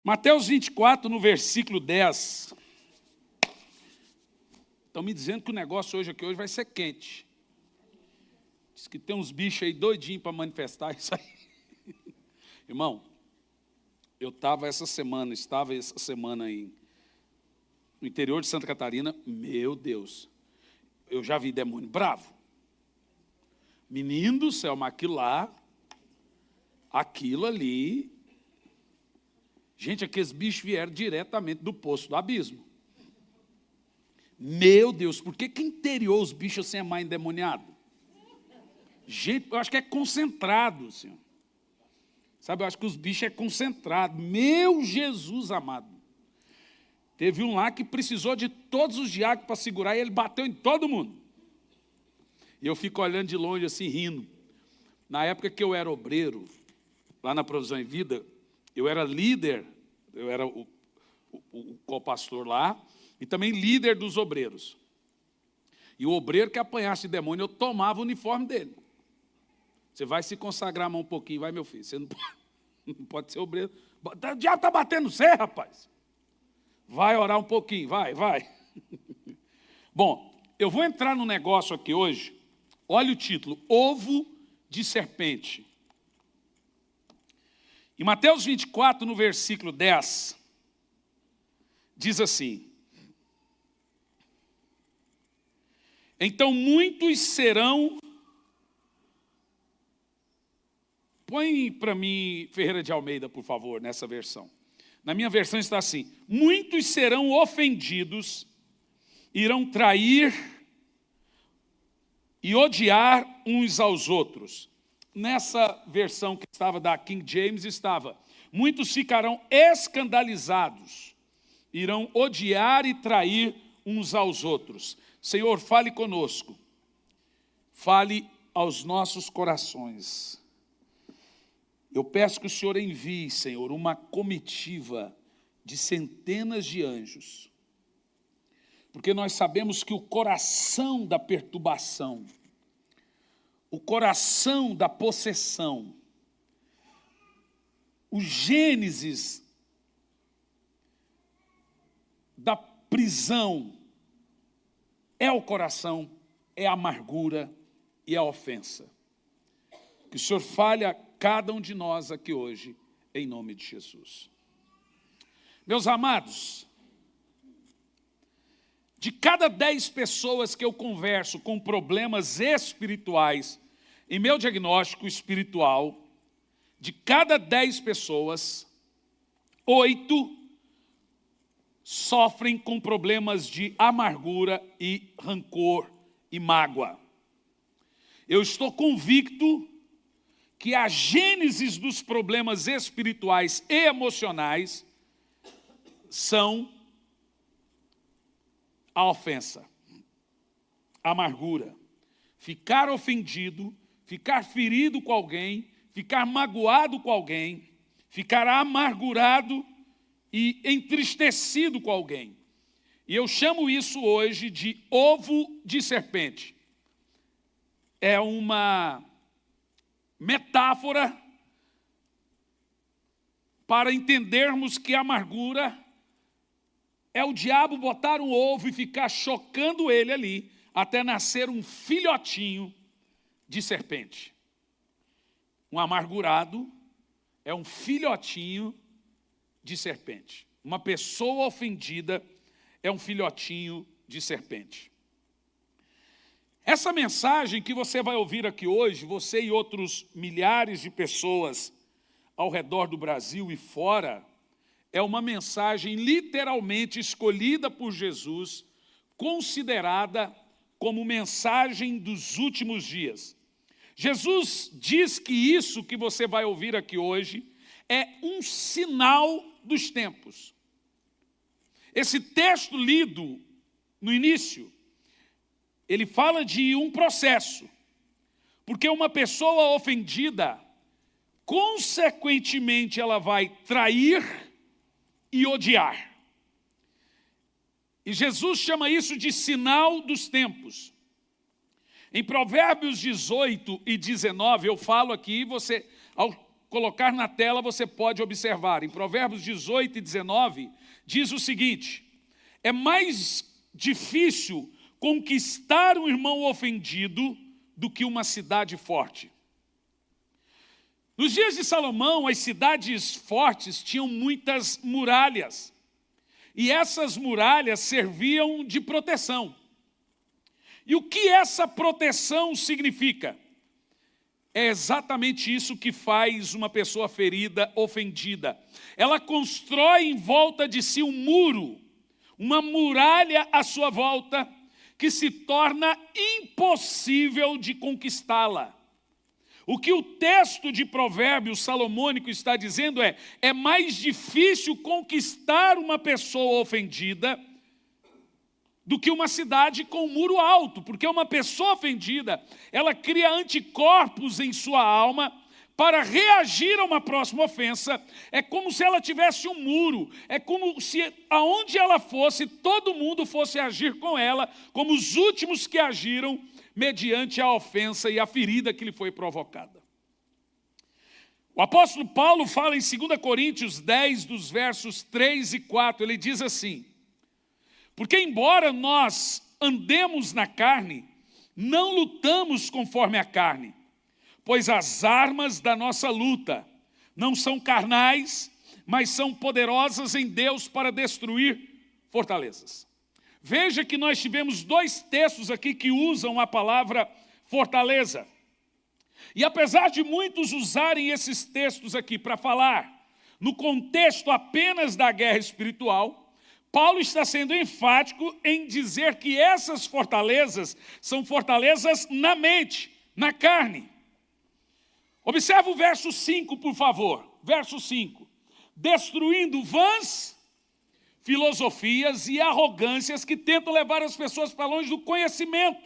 Mateus 24, no versículo 10. Estão me dizendo que o negócio hoje vai ser quente. Diz que tem uns bichos aí doidinhos para manifestar isso aí. Irmão, eu estava essa semana no interior de Santa Catarina. Meu Deus, eu já vi demônio bravo. Menino do céu, mas aquilo ali. Gente, aqueles bichos vieram diretamente do poço do abismo. Meu Deus, por que interior os bichos assim é mais endemoniado? Gente, eu acho que é concentrado, senhor. Sabe, eu acho que os bichos é concentrado. Meu Jesus amado. Teve um lá que precisou de todos os diáconos para segurar e ele bateu em todo mundo. E eu fico olhando de longe assim, rindo. Na época que eu era obreiro, lá na Provisão em Vida, eu era líder, eu era o co-pastor lá, e também líder dos obreiros. E o obreiro que apanhasse de demônio, eu tomava o uniforme dele. Você vai se consagrar mais um pouquinho, vai, meu filho. Você não pode ser obreiro. O diabo está batendo você, rapaz. Vai orar um pouquinho, vai. Bom, eu vou entrar no negócio aqui hoje. Olha o título, ovo de serpente. Em Mateus 24, no versículo 10, diz assim: então muitos serão... Põe para mim, Ferreira de Almeida, por favor, nessa versão. Na minha versão está assim: muitos serão ofendidos, irão trair e odiar uns aos outros. Nessa versão que estava da King James estava: muitos ficarão escandalizados, irão odiar e trair uns aos outros. Senhor, fale conosco, fale aos nossos corações. Eu peço que o Senhor envie, Senhor, uma comitiva de centenas de anjos, porque nós sabemos que o coração da perturbação, o coração da possessão, o gênesis da prisão é o coração, é a amargura e a ofensa. Que o Senhor fale a cada um de nós aqui hoje, em nome de Jesus. Meus amados, de cada 10 pessoas que eu converso com problemas espirituais, em meu diagnóstico espiritual, de cada 10 pessoas, 8 sofrem com problemas de amargura e rancor e mágoa. Eu estou convicto que a gênese dos problemas espirituais e emocionais são a ofensa, a amargura, ficar ofendido, ficar ferido com alguém, ficar magoado com alguém, ficar amargurado e entristecido com alguém. E eu chamo isso hoje de ovo de serpente. É uma metáfora para entendermos que a amargura é o diabo botar um ovo e ficar chocando ele ali, até nascer um filhotinho de serpente. Um amargurado é um filhotinho de serpente. Uma pessoa ofendida é um filhotinho de serpente. Essa mensagem que você vai ouvir aqui hoje, você e outros milhares de pessoas ao redor do Brasil e fora, é uma mensagem literalmente escolhida por Jesus, considerada como mensagem dos últimos dias. Jesus diz que isso que você vai ouvir aqui hoje é um sinal dos tempos. Esse texto lido no início, ele fala de um processo, porque uma pessoa ofendida, consequentemente, ela vai trair e odiar. E Jesus chama isso de sinal dos tempos. Em Provérbios 18 e 19, eu falo aqui, você, ao colocar na tela, você pode observar. Em Provérbios 18 e 19, diz o seguinte: é mais difícil conquistar um irmão ofendido do que uma cidade forte. Nos dias de Salomão, as cidades fortes tinham muitas muralhas. E essas muralhas serviam de proteção. E o que essa proteção significa? É exatamente isso que faz uma pessoa ferida, ofendida. Ela constrói em volta de si um muro, uma muralha à sua volta, que se torna impossível de conquistá-la. O que o texto de Provérbios salomônico está dizendo é mais difícil conquistar uma pessoa ofendida do que uma cidade com um muro alto, porque uma pessoa ofendida, ela cria anticorpos em sua alma para reagir a uma próxima ofensa. É como se ela tivesse um muro, é como se aonde ela fosse, todo mundo fosse agir com ela, como os últimos que agiram mediante a ofensa e a ferida que lhe foi provocada. O apóstolo Paulo fala em 2 Coríntios 10, dos versos 3 e 4, ele diz assim: porque embora nós andemos na carne, não lutamos conforme a carne, pois as armas da nossa luta não são carnais, mas são poderosas em Deus para destruir fortalezas. Veja que nós tivemos dois textos aqui que usam a palavra fortaleza. E apesar de muitos usarem esses textos aqui para falar no contexto apenas da guerra espiritual, Paulo está sendo enfático em dizer que essas fortalezas são fortalezas na mente, na carne. Observe o verso 5, por favor. Verso 5. Destruindo vãs filosofias e arrogâncias que tentam levar as pessoas para longe do conhecimento.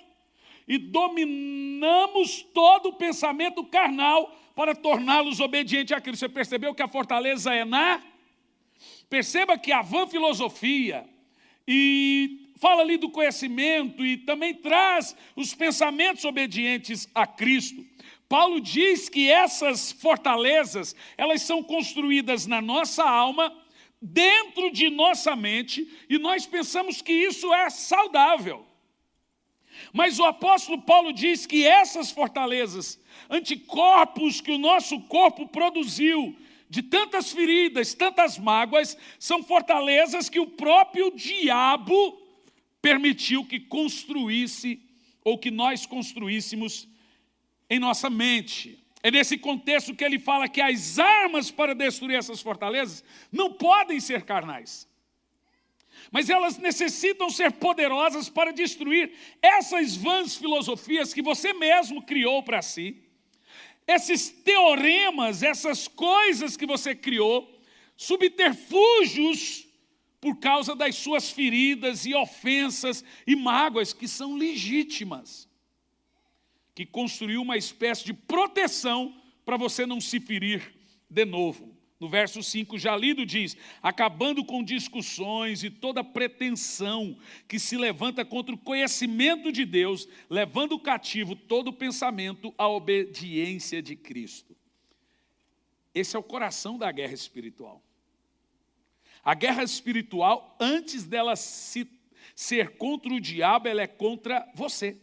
E dominamos todo o pensamento carnal para torná-los obedientes a Cristo. Você percebeu que a fortaleza é na... Perceba que a vã filosofia e fala ali do conhecimento e também traz os pensamentos obedientes a Cristo. Paulo diz que essas fortalezas, elas são construídas na nossa alma, dentro de nossa mente, e nós pensamos que isso é saudável. Mas o apóstolo Paulo diz que essas fortalezas, anticorpos que o nosso corpo produziu, de tantas feridas, tantas mágoas, são fortalezas que o próprio diabo permitiu que construísse, ou que nós construíssemos em nossa mente. É nesse contexto que ele fala que as armas para destruir essas fortalezas não podem ser carnais, mas elas necessitam ser poderosas para destruir essas vãs filosofias que você mesmo criou para si, esses teoremas, essas coisas que você criou, subterfúgios por causa das suas feridas e ofensas e mágoas que são legítimas, que construiu uma espécie de proteção para você não se ferir de novo. No verso 5 já lido diz: acabando com discussões e toda pretensão que se levanta contra o conhecimento de Deus, levando cativo todo pensamento à obediência de Cristo. Esse é o coração da guerra espiritual. A guerra espiritual, antes dela ser contra o diabo, ela é contra você.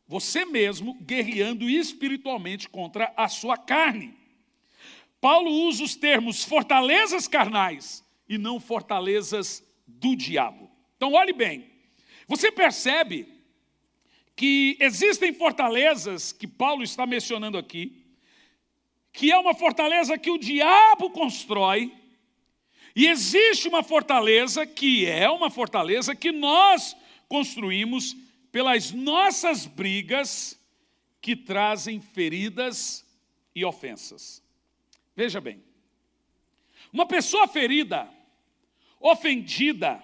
Você mesmo guerreando espiritualmente contra a sua carne. Paulo usa os termos fortalezas carnais e não fortalezas do diabo. Então olhe bem, você percebe que existem fortalezas que Paulo está mencionando aqui, que é uma fortaleza que o diabo constrói, e existe uma fortaleza que é uma fortaleza que nós construímos pelas nossas brigas que trazem feridas e ofensas. Veja bem, uma pessoa ferida, ofendida,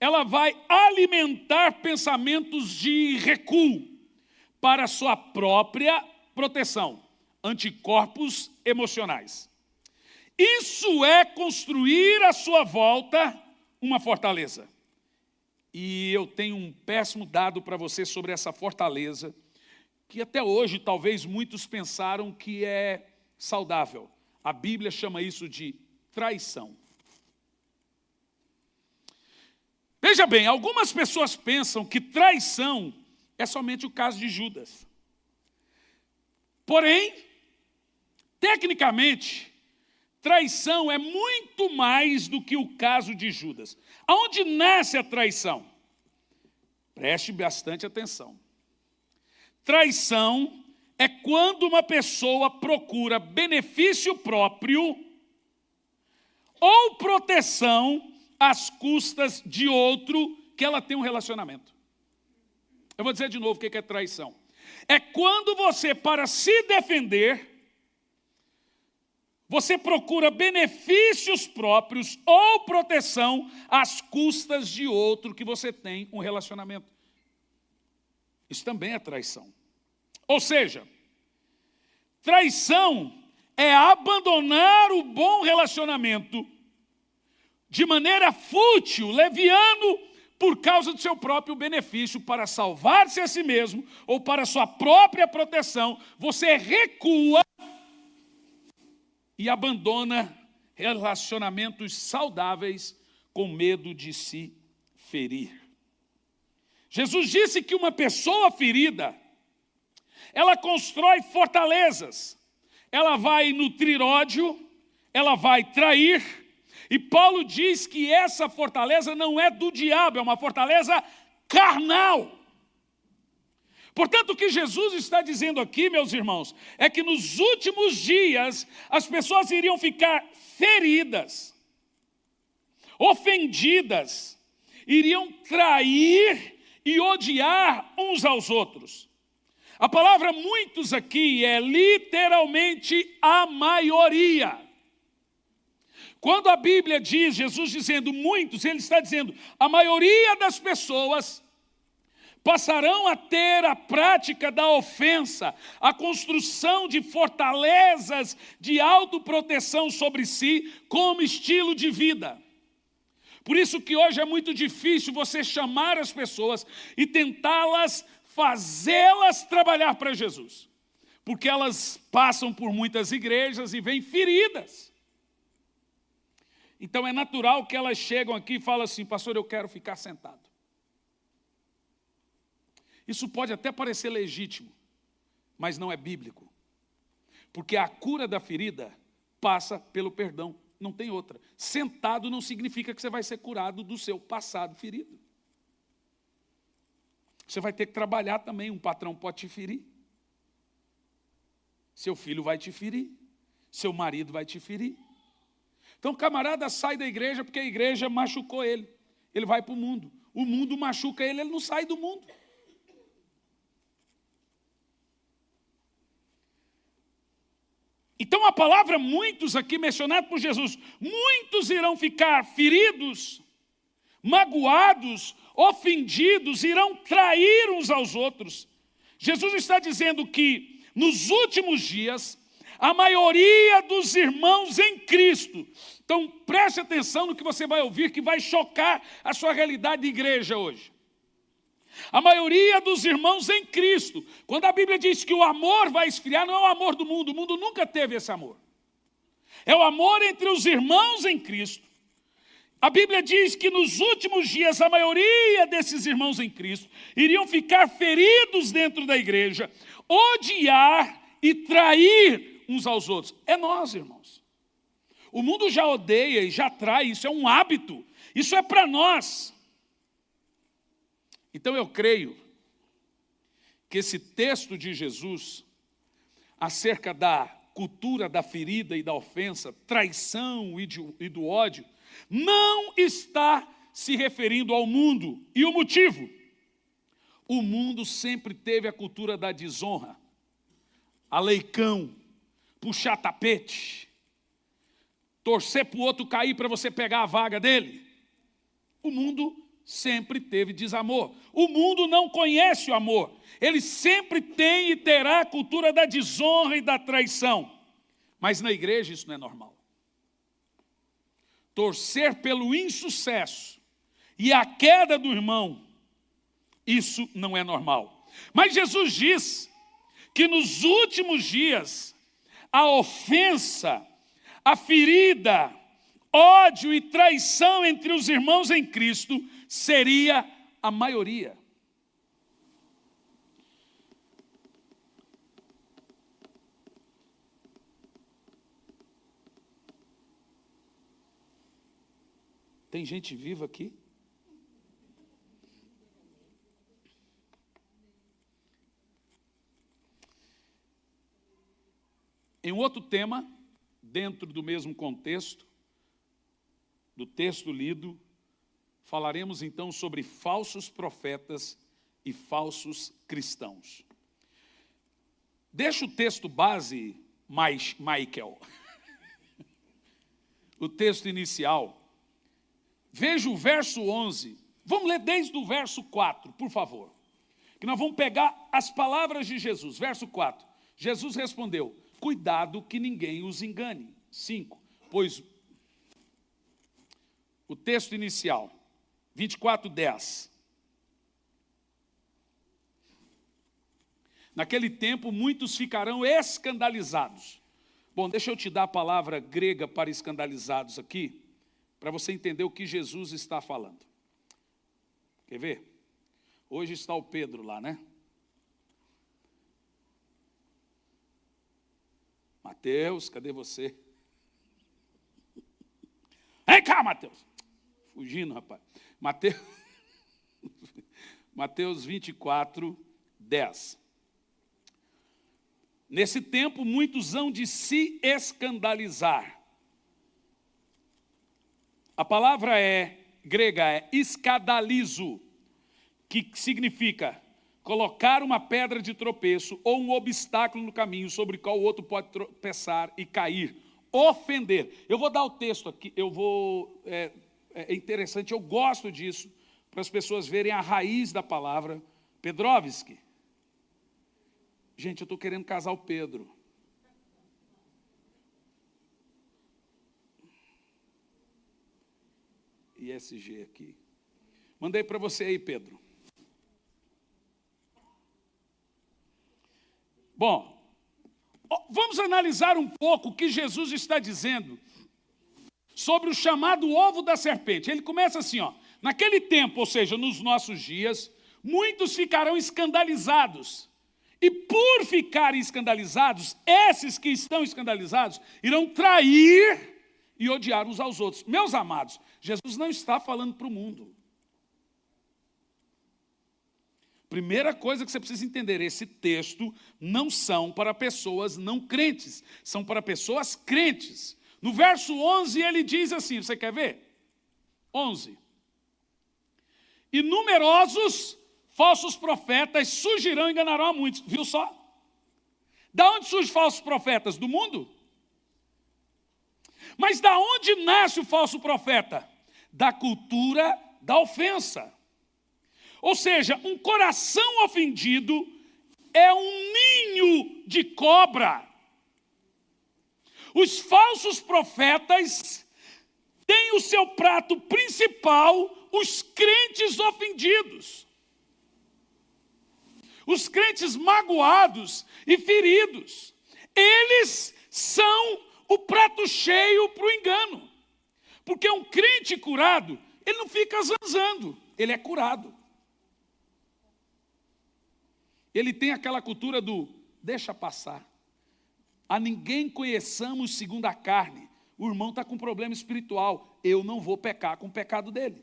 ela vai alimentar pensamentos de recuo para a sua própria proteção, anticorpos emocionais. Isso é construir à sua volta uma fortaleza. E eu tenho um péssimo dado para você sobre essa fortaleza, que até hoje talvez muitos pensaram que é saudável. A Bíblia chama isso de traição. Veja bem, algumas pessoas pensam que traição é somente o caso de Judas. Porém, tecnicamente, traição é muito mais do que o caso de Judas. Aonde nasce a traição? Preste bastante atenção. Traição é quando uma pessoa procura benefício próprio ou proteção às custas de outro que ela tem um relacionamento. Eu vou dizer de novo o que é traição. É quando você, para se defender, você procura benefícios próprios ou proteção às custas de outro que você tem um relacionamento. Isso também é traição. Ou seja, traição é abandonar o bom relacionamento de maneira fútil, leviano, por causa do seu próprio benefício, para salvar-se a si mesmo ou para sua própria proteção. Você recua e abandona relacionamentos saudáveis com medo de se ferir. Jesus disse que uma pessoa ferida, ela constrói fortalezas. Ela vai nutrir ódio, ela vai trair. E Paulo diz que essa fortaleza não é do diabo, é uma fortaleza carnal. Portanto, o que Jesus está dizendo aqui, meus irmãos, é que nos últimos dias as pessoas iriam ficar feridas, ofendidas, iriam trair e odiar uns aos outros. A palavra muitos aqui é literalmente a maioria. Quando a Bíblia diz, Jesus dizendo muitos, ele está dizendo, a maioria das pessoas passarão a ter a prática da ofensa, a construção de fortalezas de autoproteção sobre si como estilo de vida. Por isso que hoje é muito difícil você chamar as pessoas e tentá-las, fazê-las trabalhar para Jesus. Porque elas passam por muitas igrejas e vêm feridas. Então é natural que elas chegam aqui e falam assim, pastor, eu quero ficar sentado. Isso pode até parecer legítimo, mas não é bíblico. Porque a cura da ferida passa pelo perdão, não tem outra. Sentado não significa que você vai ser curado do seu passado ferido. Você vai ter que trabalhar também, um patrão pode te ferir. Seu filho vai te ferir, seu marido vai te ferir. Então o camarada sai da igreja porque a igreja machucou ele. Ele vai para o mundo machuca ele, ele não sai do mundo. Então a palavra muitos aqui mencionada por Jesus, muitos irão ficar feridos, magoados, ofendidos, irão trair uns aos outros. Jesus está dizendo que nos últimos dias, a maioria dos irmãos em Cristo. Então, preste atenção no que você vai ouvir, que vai chocar a sua realidade de igreja hoje. A maioria dos irmãos em Cristo. Quando a Bíblia diz que o amor vai esfriar, não é o amor do mundo. O mundo nunca teve esse amor. É o amor entre os irmãos em Cristo. A Bíblia diz que nos últimos dias, a maioria desses irmãos em Cristo iriam ficar feridos dentro da igreja, odiar e trair uns aos outros. É nós, irmãos. O mundo já odeia e já trai, isso é um hábito. Isso é para nós. Então eu creio que esse texto de Jesus, acerca da cultura da ferida e da ofensa, traição e do ódio, não está se referindo ao mundo. E o motivo? O mundo sempre teve a cultura da desonra, a leicão, puxar tapete, torcer para o outro cair para você pegar a vaga dele. O mundo sempre teve desamor. O mundo não conhece o amor. Ele sempre tem e terá a cultura da desonra e da traição. Mas na igreja isso não é normal. Torcer pelo insucesso e a queda do irmão, isso não é normal. Mas Jesus diz que nos últimos dias a ofensa a ferida, ódio e traição entre os irmãos em Cristo seria a maioria. Tem gente viva aqui? Em um outro tema, dentro do mesmo contexto, do texto lido, falaremos então sobre falsos profetas e falsos cristãos. Deixa o texto base, Michael, o texto inicial. Veja o verso 11. Vamos ler desde o verso 4, por favor. Que nós vamos pegar as palavras de Jesus. Verso 4. Jesus respondeu: cuidado que ninguém os engane. 5. Pois o texto inicial, 24:10. Naquele tempo, muitos ficarão escandalizados. Bom, deixa eu te dar a palavra grega para escandalizados aqui, para você entender o que Jesus está falando. Quer ver? Hoje está o Pedro lá, né? Mateus, cadê você? Vem cá, Mateus. Fugindo, rapaz. Mateus 24:10. Nesse tempo, muitos hão de se escandalizar. A palavra grega é escandalizo, que significa colocar uma pedra de tropeço ou um obstáculo no caminho sobre o qual o outro pode tropeçar e cair. Ofender. Eu vou dar o texto aqui, é interessante, eu gosto disso, para as pessoas verem a raiz da palavra. Pedrovski. Gente, eu estou querendo casar o Pedro. ISG aqui. Mandei para você aí, Pedro. Bom, vamos analisar um pouco o que Jesus está dizendo sobre o chamado ovo da serpente. Ele começa assim, ó. Naquele tempo, ou seja, nos nossos dias, muitos ficarão escandalizados. E por ficarem escandalizados, esses que estão escandalizados irão trair e odiar uns aos outros. Meus amados, Jesus não está falando para o mundo. Primeira coisa que você precisa entender, esse texto não são para pessoas não crentes, são para pessoas crentes. No verso 11 ele diz assim, você quer ver? 11. E numerosos falsos profetas surgirão e enganarão a muitos. Viu só? Da onde surgem falsos profetas? Do mundo? Mas da onde nasce o falso profeta? Da cultura da ofensa. Ou seja, um coração ofendido é um ninho de cobra. Os falsos profetas têm o seu prato principal os crentes ofendidos. Os crentes magoados e feridos. Eles são o prato cheio para o engano. Porque um crente curado, ele não fica zanzando, ele é curado. Ele tem aquela cultura do deixa passar. A ninguém conheçamos segundo a carne. O irmão está com problema espiritual. Eu não vou pecar com o pecado dele.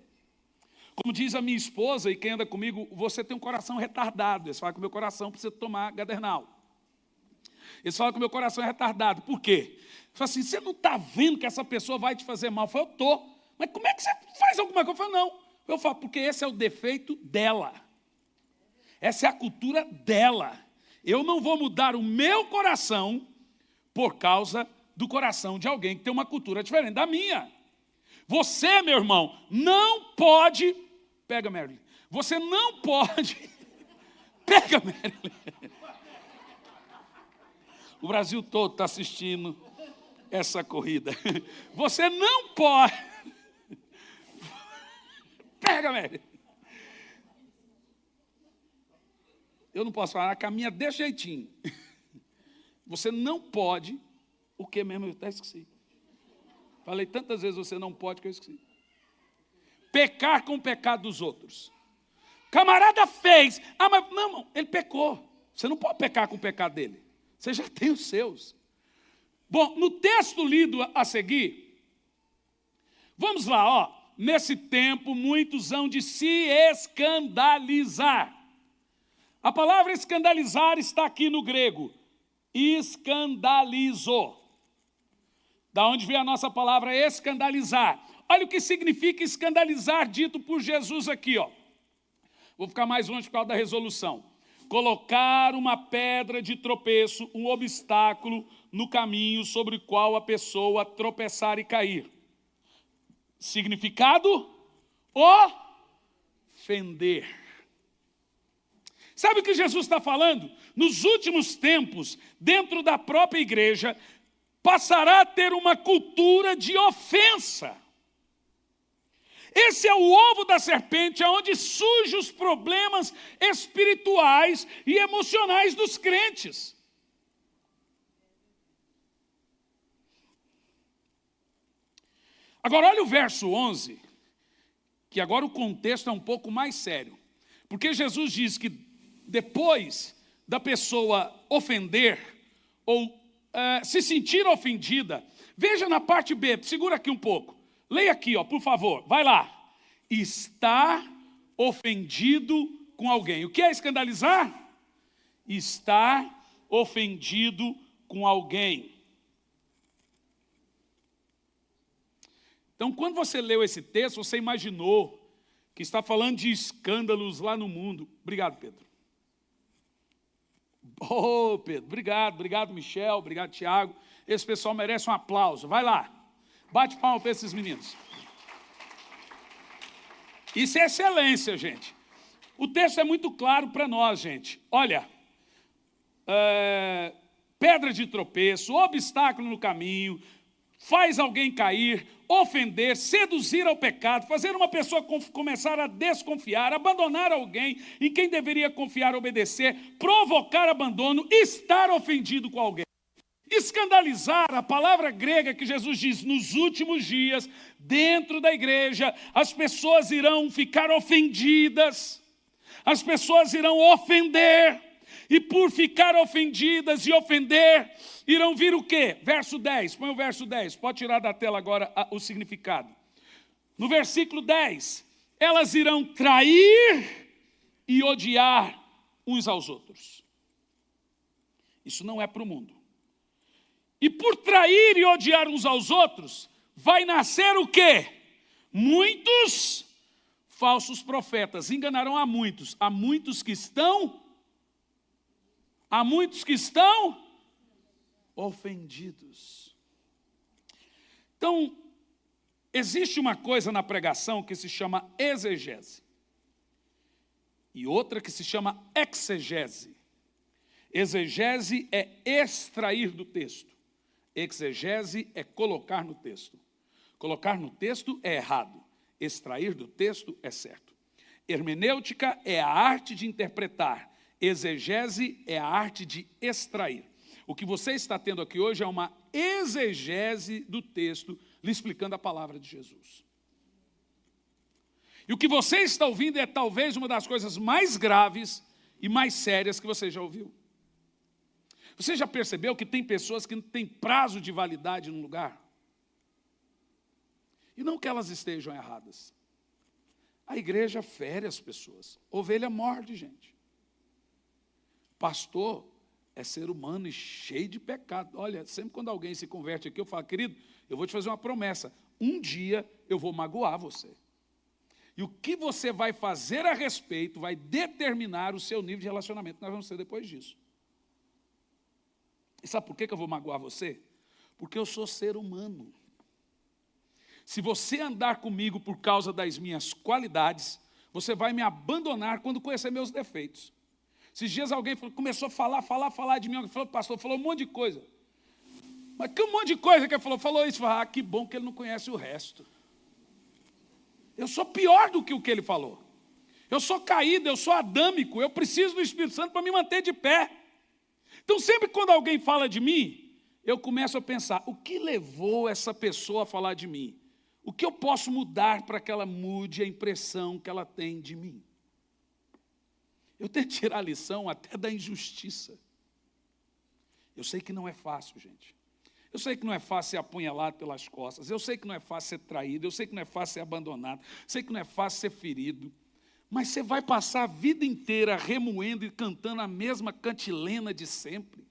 Como diz a minha esposa e quem anda comigo, você tem um coração retardado. Eles falam que o meu coração precisa tomar gadernal. Eles falam que o meu coração é retardado. Por quê? Eles falam assim, você não está vendo que essa pessoa vai te fazer mal? Eu falo, eu estou. Mas como é que você faz alguma coisa? Eu falo, não. Eu falo, porque esse é o defeito dela. Essa é a cultura dela. Eu não vou mudar o meu coração por causa do coração de alguém que tem uma cultura diferente da minha. Você, meu irmão, não pode... Pega, Marilyn. Você não pode... Pega, Marilyn. O Brasil todo está assistindo essa corrida. Você não pode... Pega, Marilyn. Eu não posso falar, caminha desse jeitinho. Você não pode... O que mesmo? Eu até esqueci. Falei tantas vezes você não pode que eu esqueci. Pecar com o pecado dos outros. Camarada fez. Mas não, ele pecou. Você não pode pecar com o pecado dele. Você já tem os seus. Bom, no texto lido a seguir, vamos lá, ó. Nesse tempo, muitos hão de se escandalizar. A palavra escandalizar está aqui no grego. Escandalizou. Da onde vem a nossa palavra escandalizar. Olha o que significa escandalizar, dito por Jesus aqui, ó. Vou ficar mais longe por causa da resolução. Colocar uma pedra de tropeço, um obstáculo no caminho sobre o qual a pessoa tropeçar e cair. Significado? Ofender. Sabe o que Jesus está falando? Nos últimos tempos, dentro da própria igreja, passará a ter uma cultura de ofensa. Esse é o ovo da serpente, onde surgem os problemas espirituais e emocionais dos crentes. Agora olha o verso 11, que agora o contexto é um pouco mais sério. Porque Jesus diz que depois da pessoa ofender ou se sentir ofendida, veja na parte B, segura aqui um pouco. Leia aqui, ó, por favor, vai lá. Está ofendido com alguém. O que é escandalizar? Está ofendido com alguém. Então, quando você leu esse texto, você imaginou que está falando de escândalos lá no mundo. Obrigado, Pedro. Oh, Pedro, obrigado, Michel, obrigado, Tiago. Esse pessoal merece um aplauso. Vai lá, bate palma para esses meninos. Isso é excelência, gente. O texto é muito claro para nós, gente. Olha, pedra de tropeço, obstáculo no caminho, faz alguém cair, ofender, seduzir ao pecado, fazer uma pessoa começar a desconfiar, abandonar alguém em quem deveria confiar, obedecer, provocar abandono, estar ofendido com alguém. Escandalizar, a palavra grega que Jesus diz, nos últimos dias, dentro da igreja, as pessoas irão ficar ofendidas, as pessoas irão ofender, e por ficar ofendidas e ofender, irão vir o quê? Verso 10, põe o verso 10, pode tirar da tela agora o significado. No versículo 10, elas irão trair e odiar uns aos outros. Isso não é para o mundo. E por trair e odiar uns aos outros, vai nascer o quê? Muitos falsos profetas, enganarão a muitos que estão ofendidos. Então, existe uma coisa na pregação que se chama exegese. E outra que se chama exegese. Exegese é extrair do texto. Exegese é colocar no texto. Colocar no texto é errado. Extrair do texto é certo. Hermenêutica é a arte de interpretar. Exegese é a arte de extrair. O que você está tendo aqui hoje é uma exegese do texto, lhe explicando a palavra de Jesus. E o que você está ouvindo é talvez uma das coisas mais graves e mais sérias que você já ouviu. Você já percebeu que tem pessoas que não têm prazo de validade no lugar? E não que elas estejam erradas. A igreja fere as pessoas. Ovelha morde, gente. Pastor é ser humano e cheio de pecado. Olha, sempre quando alguém se converte aqui, eu falo, querido, eu vou te fazer uma promessa. Um dia eu vou magoar você. E o que você vai fazer a respeito vai determinar o seu nível de relacionamento. Nós vamos ter depois disso. E sabe por que eu vou magoar você? Porque eu sou ser humano. Se você andar comigo por causa das minhas qualidades, você vai me abandonar quando conhecer meus defeitos. Esses dias alguém começou a falar de mim, alguém falou, pastor, falou um monte de coisa. Mas que um monte de coisa que ele falou isso, falou, que bom que ele não conhece o resto. Eu sou pior do que o que ele falou. Eu sou caído, eu sou adâmico, eu preciso do Espírito Santo para me manter de pé. Então sempre quando alguém fala de mim, eu começo a pensar, o que levou essa pessoa a falar de mim? O que eu posso mudar para que ela mude a impressão que ela tem de mim? Eu tento tirar a lição até da injustiça. Eu sei que não é fácil, gente. Eu sei que não é fácil ser apunhalado pelas costas. Eu sei que não é fácil ser traído. Eu sei que não é fácil ser abandonado. Eu sei que não é fácil ser ferido. Mas você vai passar a vida inteira remoendo e cantando a mesma cantilena de sempre.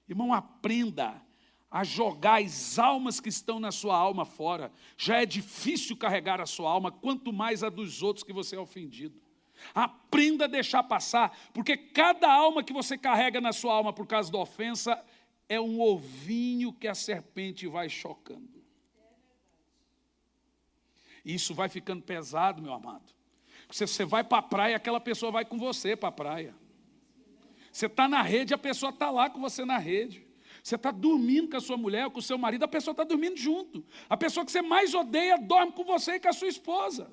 Irmão, aprenda a jogar as almas que estão na sua alma fora. Já é difícil carregar a sua alma, quanto mais a dos outros que você é ofendido. Aprenda a deixar passar, porque cada alma que você carrega na sua alma por causa da ofensa é um ovinho que a serpente vai chocando. Isso vai ficando pesado, meu amado. Você vai para a praia, aquela pessoa vai com você para a praia. Você está na rede, a pessoa está lá com você na rede. Você está dormindo com a sua mulher ou com o seu marido, a pessoa está dormindo junto. A pessoa que você mais odeia dorme com você e com a sua esposa.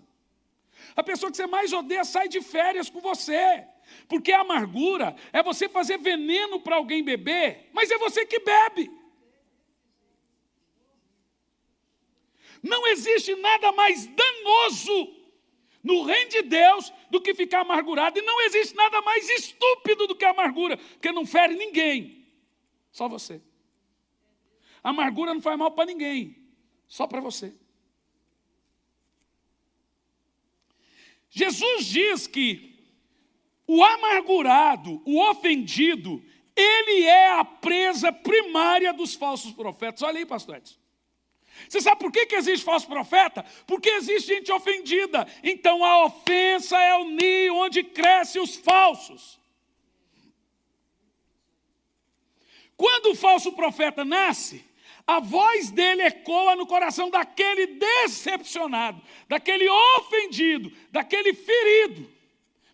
A pessoa que você mais odeia sai de férias com você. Porque a amargura é você fazer veneno para alguém beber, mas é você que bebe. Não existe nada mais danoso no reino de Deus do que ficar amargurado. E não existe nada mais estúpido do que a amargura, porque não fere ninguém, só você. A amargura não faz mal para ninguém, só para você. Jesus diz que o amargurado, o ofendido, ele é a presa primária dos falsos profetas. Olha aí, pastor Edson. Você sabe por que existe falso profeta? Porque existe gente ofendida. Então a ofensa é o ninho onde crescem os falsos. Quando o falso profeta nasce, a voz dele ecoa no coração daquele decepcionado, daquele ofendido, daquele ferido,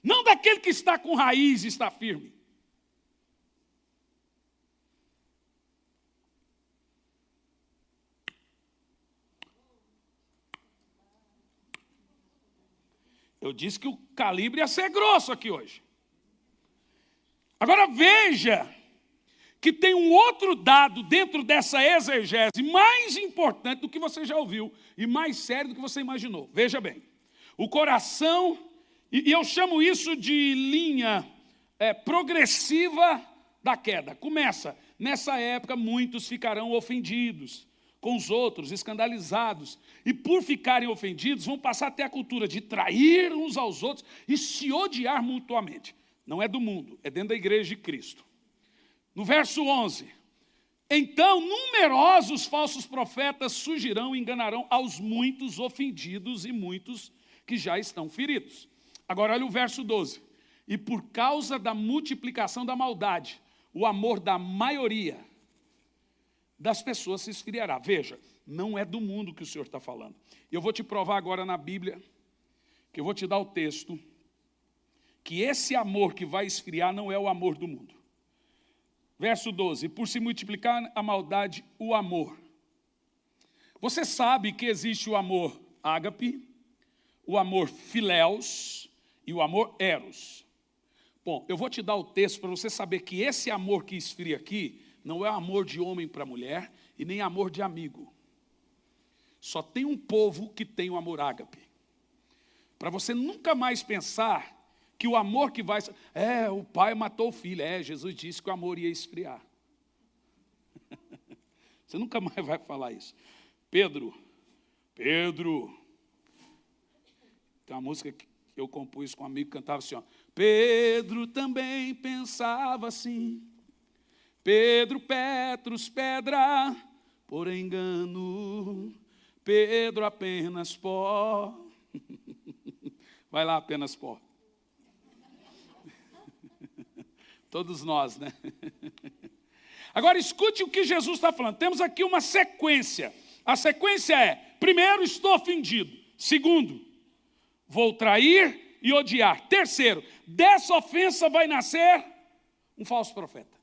não daquele que está com raiz e está firme. Eu disse que o calibre ia ser grosso aqui hoje. Agora veja que tem um outro dado dentro dessa exegese mais importante do que você já ouviu e mais sério do que você imaginou. Veja bem, o coração, e eu chamo isso de linha progressiva da queda. Começa, nessa época muitos ficarão ofendidos com os outros, escandalizados, e por ficarem ofendidos vão passar até a cultura de trair uns aos outros e se odiar mutuamente. Não é do mundo, é dentro da igreja de Cristo. No verso 11, então numerosos falsos profetas surgirão e enganarão aos muitos ofendidos e muitos que já estão feridos. Agora olha o verso 12. E por causa da multiplicação da maldade, o amor da maioria das pessoas se esfriará. Veja, não é do mundo que o Senhor está falando. Eu vou te provar agora na Bíblia, que eu vou te dar o texto, que esse amor que vai esfriar não é o amor do mundo. Verso 12, por se multiplicar a maldade, o amor. Você sabe que existe o amor ágape, o amor filéus e o amor eros. Bom, eu vou te dar o texto para você saber que esse amor que esfria aqui não é amor de homem para mulher e nem amor de amigo. Só tem um povo que tem o amor ágape. Para você nunca mais pensar que o amor que vai... o pai matou o filho. Jesus disse que o amor ia esfriar. Você nunca mais vai falar isso. Pedro. Tem uma música que eu compus com um amigo que cantava assim, ó. Pedro também pensava assim. Pedro, Petrus, pedra, por engano. Pedro apenas pó. Vai lá, apenas pó. Todos nós, né? Agora escute o que Jesus está falando. Temos aqui uma sequência. A sequência é, primeiro, estou ofendido. Segundo, vou trair e odiar. Terceiro, dessa ofensa vai nascer um falso profeta.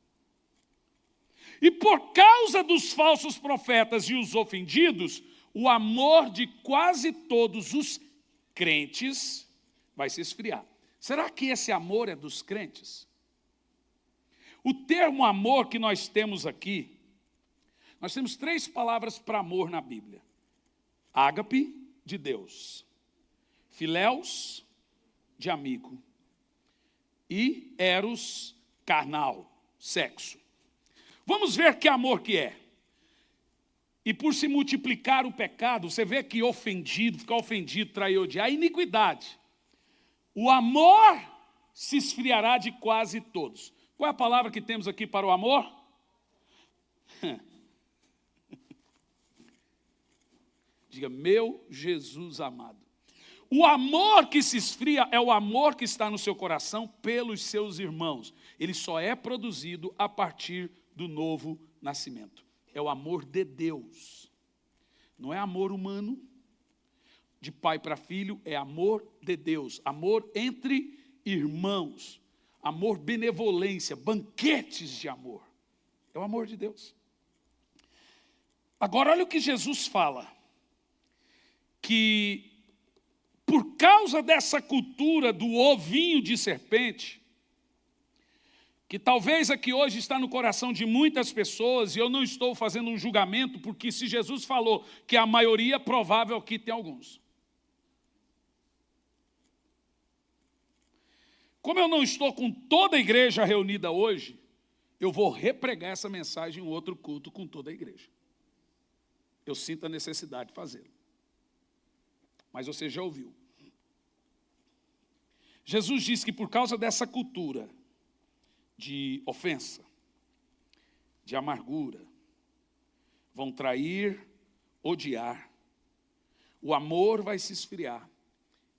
E por causa dos falsos profetas e os ofendidos, o amor de quase todos os crentes vai se esfriar. Será que esse amor é dos crentes? O termo amor que nós temos aqui, nós temos 3 palavras para amor na Bíblia. Ágape, de Deus. Filéus, de amigo. E eros, carnal, sexo. Vamos ver que amor que é. E por se multiplicar o pecado, você vê que ofendido, ficar ofendido, trair, odiar, é iniquidade. O amor se esfriará de quase todos. Qual é a palavra que temos aqui para o amor? Diga, meu Jesus amado. O amor que se esfria é o amor que está no seu coração pelos seus irmãos. Ele só é produzido a partir do novo nascimento. É o amor de Deus. Não é amor humano, de pai para filho, é amor de Deus. Amor entre irmãos. Amor, benevolência, banquetes de amor. É o amor de Deus. Agora, olha o que Jesus fala. Que por causa dessa cultura do ovinho de serpente, que talvez aqui hoje está no coração de muitas pessoas, e eu não estou fazendo um julgamento, porque se Jesus falou que a maioria, provável que tem alguns. Como eu não estou com toda a igreja reunida hoje, eu vou repregar essa mensagem em outro culto com toda a igreja. Eu sinto a necessidade de fazê-lo. Mas você já ouviu. Jesus disse que por causa dessa cultura de ofensa, de amargura, vão trair, odiar, o amor vai se esfriar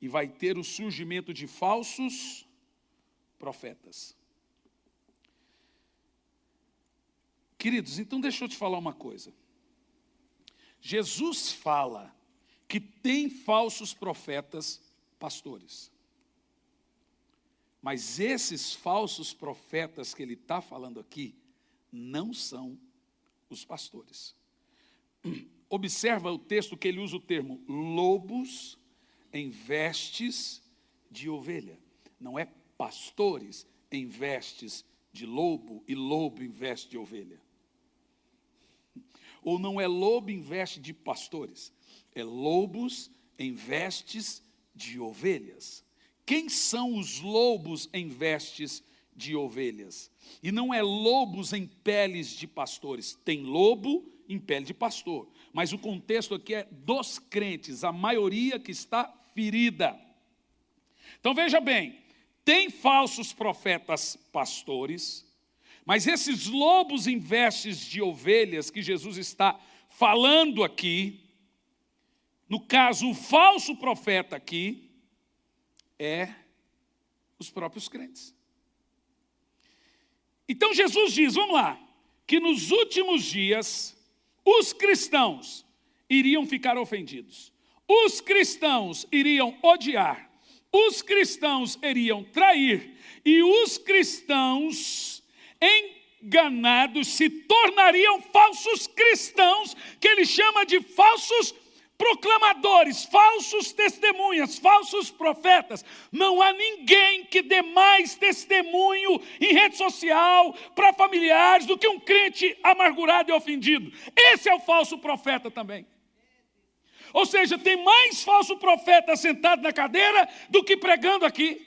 e vai ter o surgimento de falsos profetas. Queridos, então deixa eu te falar uma coisa. Jesus fala que tem falsos profetas pastores. Mas esses falsos profetas que ele está falando aqui, não são os pastores. Observa o texto que ele usa o termo lobos em vestes de ovelha. Não é pastores em vestes de lobo e lobo em veste de ovelha. Ou não é lobo em veste de pastores. É lobos em vestes de ovelhas. Quem são os lobos em vestes de ovelhas? E não é lobos em peles de pastores. Tem lobo em pele de pastor. Mas o contexto aqui é dos crentes, a maioria que está ferida. Então veja bem, tem falsos profetas pastores, mas esses lobos em vestes de ovelhas que Jesus está falando aqui, no caso, o falso profeta aqui, é os próprios crentes. Então Jesus diz, vamos lá, que nos últimos dias, os cristãos iriam ficar ofendidos. Os cristãos iriam odiar. Os cristãos iriam trair. E os cristãos enganados se tornariam falsos cristãos, que ele chama de falsos proclamadores, falsos testemunhas, falsos profetas. Não há ninguém que dê mais testemunho em rede social para familiares do que um crente amargurado e ofendido. Esse é o falso profeta também. Ou seja, tem mais falso profeta sentado na cadeira do que pregando aqui.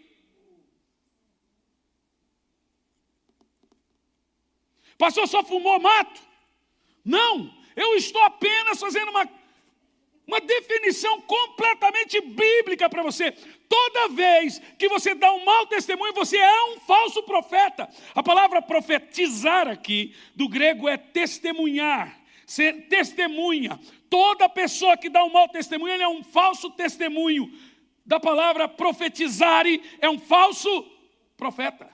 Pastor, só fumou mato? Não, eu estou apenas fazendo uma definição completamente bíblica para você. Toda vez que você dá um mau testemunho, você é um falso profeta. A palavra profetizar aqui, do grego, é testemunhar, ser testemunha. Toda pessoa que dá um mau testemunho, ele é um falso testemunho. Da palavra profetizare, é um falso profeta.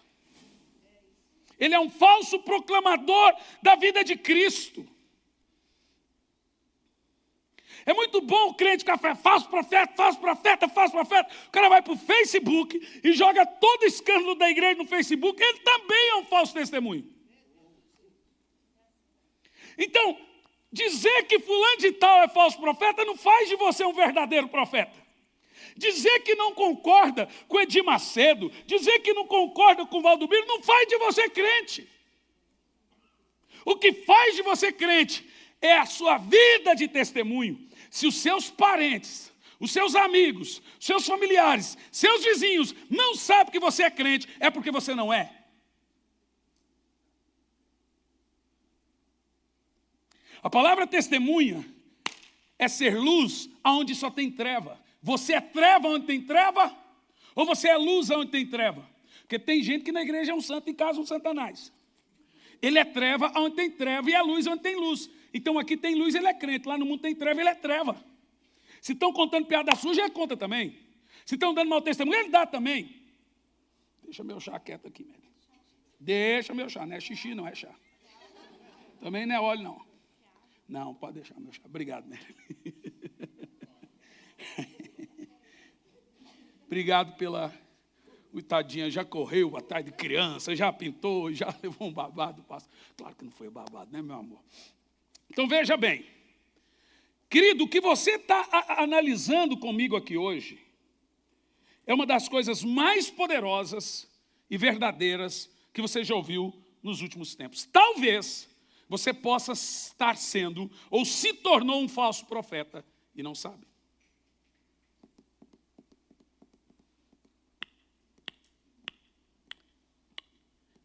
Ele é um falso proclamador da vida de Cristo. É muito bom o crente que fala, falso profeta, falso profeta, falso profeta. O cara vai para o Facebook e joga todo o escândalo da igreja no Facebook. Ele também é um falso testemunho. Então, dizer que fulano de tal é falso profeta não faz de você um verdadeiro profeta. Dizer que não concorda com Edir Macedo, dizer que não concorda com Valdomiro, não faz de você crente. O que faz de você crente é a sua vida de testemunho. Se os seus parentes, os seus amigos, seus familiares, seus vizinhos não sabem que você é crente, é porque você não é. A palavra testemunha é ser luz aonde só tem treva. Você é treva onde tem treva? Ou você é luz onde tem treva? Porque tem gente que na igreja é um santo, em casa um satanás. Ele é treva onde tem treva e é luz onde tem luz. Então aqui tem luz, ele é crente. Lá no mundo tem treva, ele é treva. Se estão contando piada suja, ele conta também. Se estão dando mau testemunho, ele dá também. Deixa meu chá quieto aqui, Mary. Deixa meu chá, não é xixi, não é chá. Também não é óleo, não. Não, pode deixar meu chá. Obrigado, Mary. Obrigado pela... Tadinha, já correu atrás de criança, já pintou, já levou um babado. Claro que não foi babado, né, meu amor? Então, veja bem. Querido, o que você está analisando comigo aqui hoje é uma das coisas mais poderosas e verdadeiras que você já ouviu nos últimos tempos. Talvez você possa estar sendo ou se tornou um falso profeta e não sabe.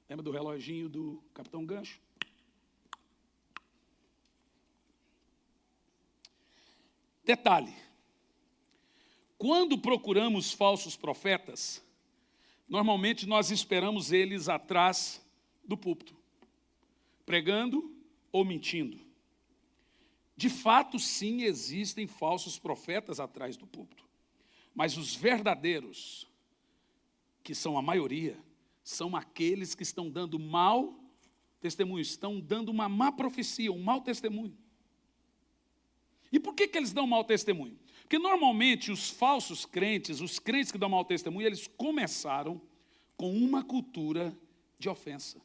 Lembra do reloginho do Capitão Gancho? Detalhe, quando procuramos falsos profetas, normalmente nós esperamos eles atrás do púlpito, pregando ou mentindo. De fato, sim, existem falsos profetas atrás do púlpito, mas os verdadeiros, que são a maioria, são aqueles que estão dando mau testemunho, estão dando uma má profecia, um mau testemunho. E por que eles dão mau testemunho? Porque normalmente os falsos crentes, os crentes que dão mau testemunho, eles começaram com uma cultura de ofensa.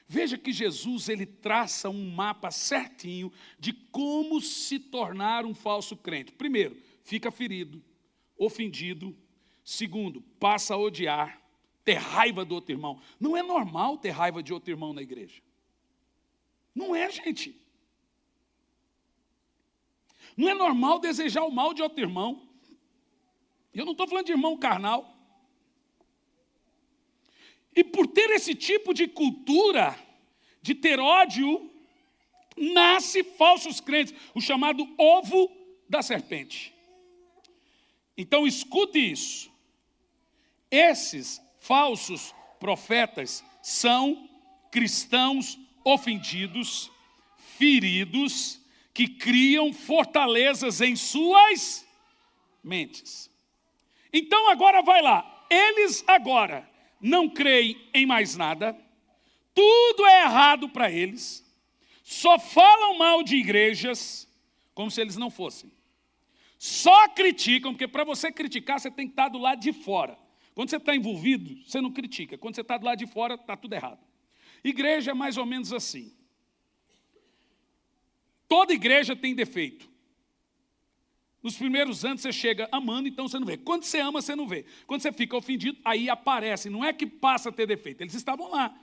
Veja que Jesus, ele traça um mapa certinho de como se tornar um falso crente. Primeiro, fica ferido, ofendido. Segundo, passa a odiar, ter raiva do outro irmão. Não é normal ter raiva de outro irmão na igreja. Não é, gente. Não é normal desejar o mal de outro irmão. Eu não estou falando de irmão carnal. E por ter esse tipo de cultura, de ter ódio, nasce falsos crentes, o chamado ovo da serpente. Então escute isso. Esses falsos profetas são cristãos ofendidos, feridos, que criam fortalezas em suas mentes. Então agora vai lá, eles agora não creem em mais nada, tudo é errado para eles, só falam mal de igrejas, como se eles não fossem. Só criticam, porque para você criticar você tem que estar do lado de fora. Quando você está envolvido, você não critica. Quando você está do lado de fora, está tudo errado. Igreja é mais ou menos assim. Toda igreja tem defeito. Nos primeiros anos você chega amando, então você não vê. Quando você ama, você não vê. Quando você fica ofendido, aí aparece. Não é que passa a ter defeito, eles estavam lá.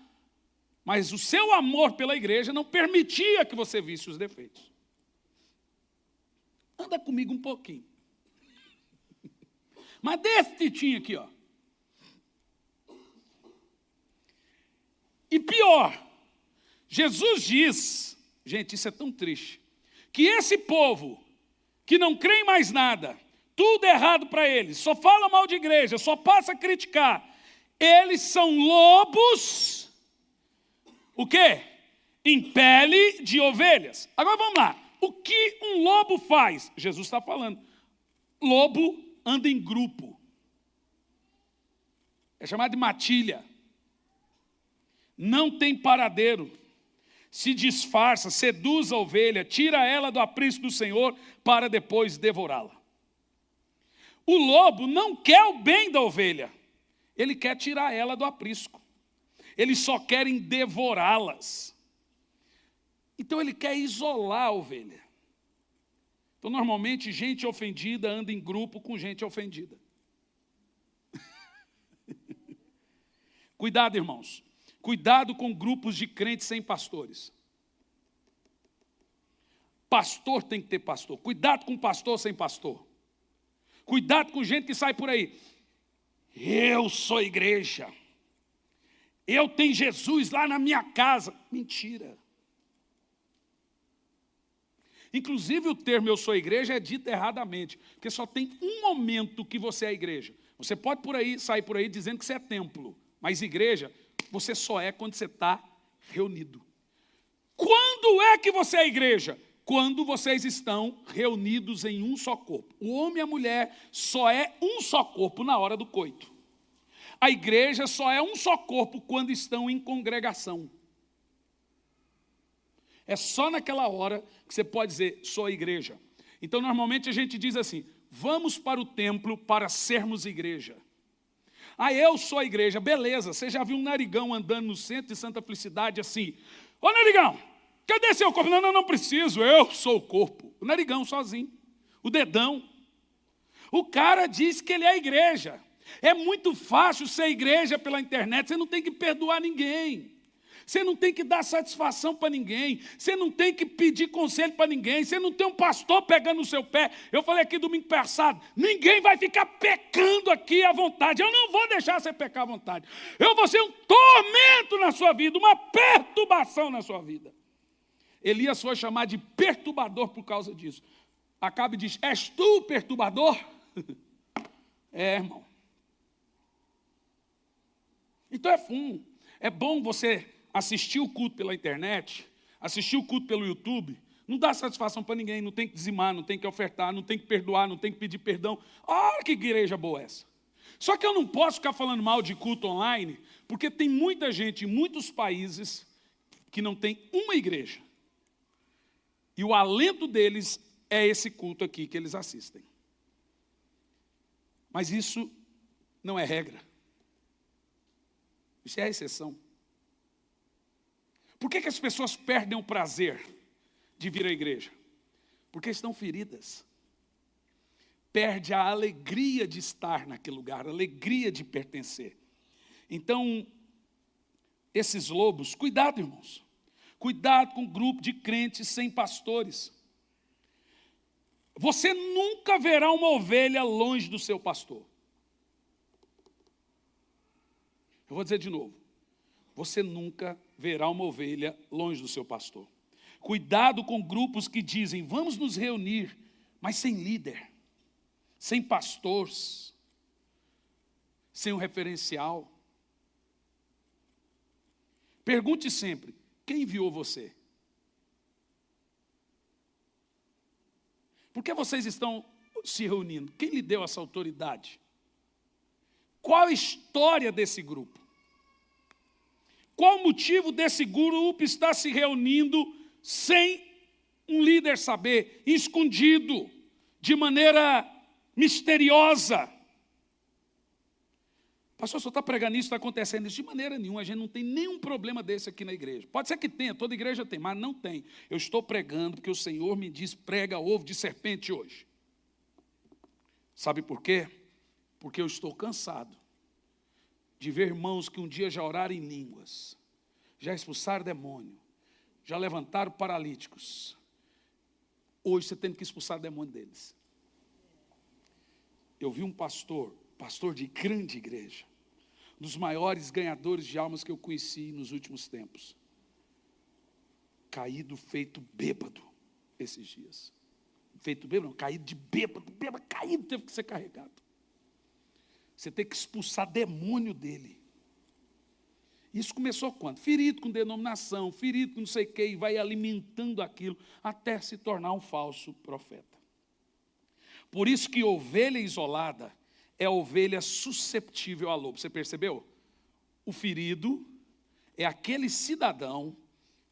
Mas o seu amor pela igreja não permitia que você visse os defeitos. Anda comigo um pouquinho. Mas desse titinho aqui, ó. E pior, Jesus diz, gente, isso é tão triste, que esse povo que não crê em mais nada, tudo é errado para eles, só fala mal de igreja, só passa a criticar, eles são lobos, o quê? Em pele de ovelhas. Agora vamos lá, o que um lobo faz? Jesus está falando, lobo anda em grupo, é chamado de matilha, não tem paradeiro, se disfarça, seduz a ovelha, tira ela do aprisco do Senhor para depois devorá-la. O lobo não quer o bem da ovelha, ele quer tirar ela do aprisco. Eles só querem devorá-las. Então ele quer isolar a ovelha. Então normalmente gente ofendida anda em grupo com gente ofendida. Cuidado, irmãos. Cuidado com grupos de crentes sem pastores. Pastor tem que ter pastor. Cuidado com pastor sem pastor. Cuidado com gente que sai por aí. Eu sou igreja. Eu tenho Jesus lá na minha casa. Mentira. Inclusive o termo eu sou igreja é dito erradamente. Porque só tem um momento que você é igreja. Você pode sair por aí dizendo que você é templo. Mas igreja, você só é quando você está reunido. Quando é que você é igreja? Quando vocês estão reunidos em um só corpo. O homem e a mulher só é um só corpo na hora do coito. A igreja só é um só corpo quando estão em congregação. É só naquela hora que você pode dizer, sou a igreja. Então, normalmente a gente diz assim, vamos para o templo para sermos igreja. Eu sou a igreja, beleza. Você já viu um narigão andando no centro de Santa Felicidade assim, ô narigão, cadê seu corpo? Não preciso, eu sou o corpo. O narigão sozinho, o dedão. O cara diz que ele é a igreja. É muito fácil ser igreja pela internet, você não tem que perdoar ninguém. Você não tem que dar satisfação para ninguém. Você não tem que pedir conselho para ninguém. Você não tem um pastor pegando no seu pé. Eu falei aqui domingo passado, ninguém vai ficar pecando aqui à vontade. Eu não vou deixar você pecar à vontade. Eu vou ser um tormento na sua vida, uma perturbação na sua vida. Elias foi chamado de perturbador por causa disso. Acabe e diz, és tu o perturbador? Irmão. Então é bom você assistir o culto pela internet, assistir o culto pelo YouTube, não dá satisfação para ninguém, não tem que dizimar, não tem que ofertar, não tem que perdoar, não tem que pedir perdão. Olha que igreja boa essa. Só que eu não posso ficar falando mal de culto online, porque tem muita gente em muitos países que não tem uma igreja. E o alento deles é esse culto aqui que eles assistem. Mas isso não é regra. Isso é a exceção. Por que as pessoas perdem o prazer de vir à igreja? Porque estão feridas. Perde a alegria de estar naquele lugar, a alegria de pertencer. Então, esses lobos, cuidado, irmãos. Cuidado com o grupo de crentes sem pastores. Você nunca verá uma ovelha longe do seu pastor. Eu vou dizer de novo. Você nunca verá uma ovelha longe do seu pastor. Cuidado com grupos que dizem, vamos nos reunir, mas sem líder, sem pastores, sem um referencial. Pergunte sempre, quem enviou você? Por que vocês estão se reunindo? Quem lhe deu essa autoridade? Qual a história desse grupo? Qual o motivo desse grupo estar se reunindo sem um líder saber, escondido, de maneira misteriosa? Pastor, só está pregando isso, está acontecendo isso. De maneira nenhuma, a gente não tem nenhum problema desse aqui na igreja. Pode ser que tenha, toda igreja tem, mas não tem. Eu estou pregando porque o Senhor me diz, prega ovo de serpente hoje. Sabe por quê? Porque eu estou cansado de ver irmãos que um dia já oraram em línguas, já expulsaram demônio, já levantaram paralíticos. Hoje você tem que expulsar demônio deles. Eu vi um pastor de grande igreja, um dos maiores ganhadores de almas que eu conheci nos últimos tempos, caído, feito bêbado esses dias. Feito bêbado, não, caído de bêbado, caído, teve que ser carregado. Você tem que expulsar demônio dele. Isso começou quando? Ferido com denominação, ferido com não sei o quê, e vai alimentando aquilo até se tornar um falso profeta. Por isso que ovelha isolada é a ovelha susceptível a lobo. Você percebeu? O ferido é aquele cidadão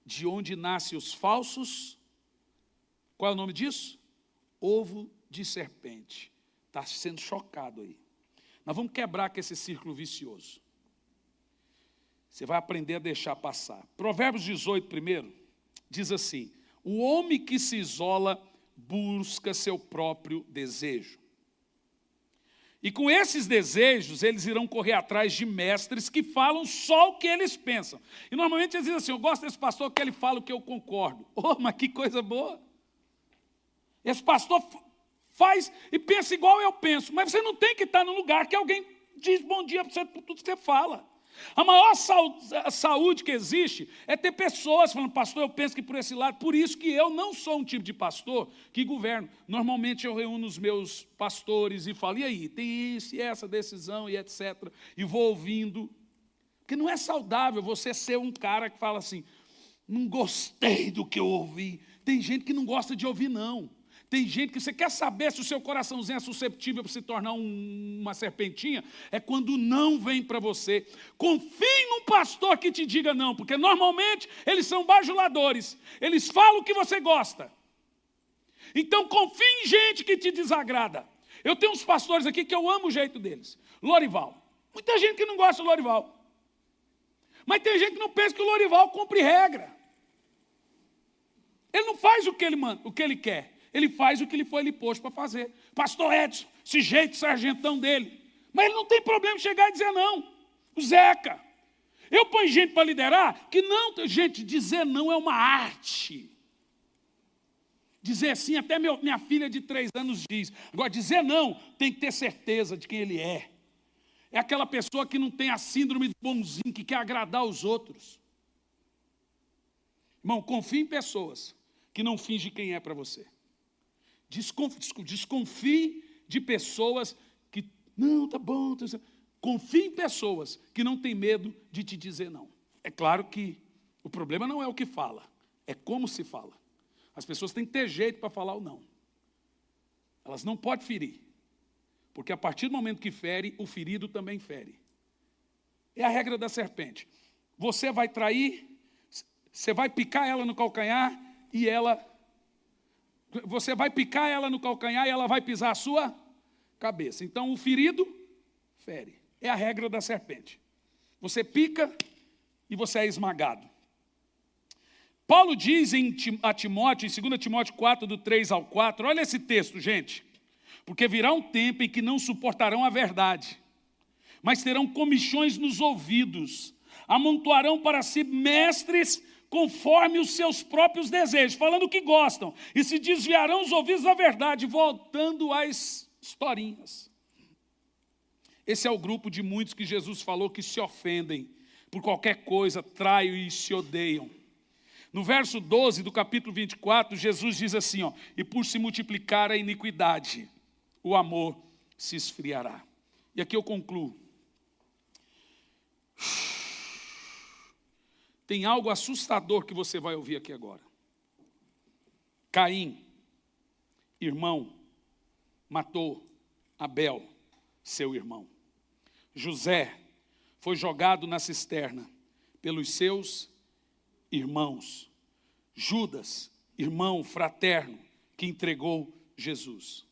de onde nascem os falsos. Qual é o nome disso? Ovo de serpente. Está sendo chocado aí. Nós vamos quebrar com esse círculo vicioso. Você vai aprender a deixar passar. Provérbios 18 primeiro, diz assim, o homem que se isola busca seu próprio desejo. E com esses desejos, eles irão correr atrás de mestres que falam só o que eles pensam. E normalmente eles dizem assim, eu gosto desse pastor que ele fala o que eu concordo. Oh, mas que coisa boa. Esse pastor faz e pensa igual eu penso. Mas você não tem que estar no lugar que alguém diz bom dia para você por tudo que você fala. A maior saúde que existe é ter pessoas falando, pastor, eu penso que por esse lado. Por isso que eu não sou um tipo de pastor que governo. Normalmente eu reúno os meus pastores e falo, e aí, tem isso e essa decisão e etc. E vou ouvindo. Porque não é saudável você ser um cara que fala assim, não gostei do que eu ouvi. Tem gente que não gosta de ouvir, não. Tem gente que você quer saber se o seu coraçãozinho é susceptível para se tornar uma serpentinha, é quando não vem para você. Confie num pastor que te diga não, porque normalmente eles são bajuladores, eles falam o que você gosta. Então confie em gente que te desagrada. Eu tenho uns pastores aqui que eu amo o jeito deles. Lorival. Muita gente que não gosta do Lorival. Mas tem gente que não pensa que o Lorival cumpre regra. Ele não faz o que ele manda, o que ele quer. Ele faz o que ele foi posto para fazer. Pastor Edson, esse jeito sargentão dele. Mas ele não tem problema em chegar e dizer não. O Zeca. Eu ponho gente para liderar que não, gente, dizer não é uma arte. Dizer sim, até minha filha de 3 anos diz. Agora, dizer não, tem que ter certeza de quem ele é. É aquela pessoa que não tem a síndrome do bonzinho, que quer agradar os outros. Irmão, confie em pessoas que não fingem quem é para você. Desconfie de pessoas que, não, tá bom. Confie em pessoas que não têm medo de te dizer não. É claro que o problema não é o que fala, é como se fala. As pessoas têm que ter jeito para falar o não. Elas não podem ferir, porque a partir do momento que fere, o ferido também fere. É a regra da serpente. Você vai trair, você vai picar ela no calcanhar e ela... Você vai picar ela no calcanhar e ela vai pisar a sua cabeça. Então, o ferido fere. É a regra da serpente. Você pica e você é esmagado. Paulo diz a Timóteo, em 2 Timóteo 4, do 3 ao 4, olha esse texto, gente. Porque virá um tempo em que não suportarão a verdade, mas terão comichões nos ouvidos, amontoarão para si mestres conforme os seus próprios desejos, falando o que gostam, e se desviarão os ouvidos da verdade, voltando às historinhas. Esse é o grupo de muitos que Jesus falou que se ofendem por qualquer coisa, traem e se odeiam. No verso 12 do capítulo 24, Jesus diz assim, ó, e por se multiplicar a iniquidade, o amor se esfriará. E aqui eu concluo. Tem algo assustador que você vai ouvir aqui agora. Caim, irmão, matou Abel, seu irmão. José foi jogado na cisterna pelos seus irmãos. Judas, irmão fraterno, que entregou Jesus.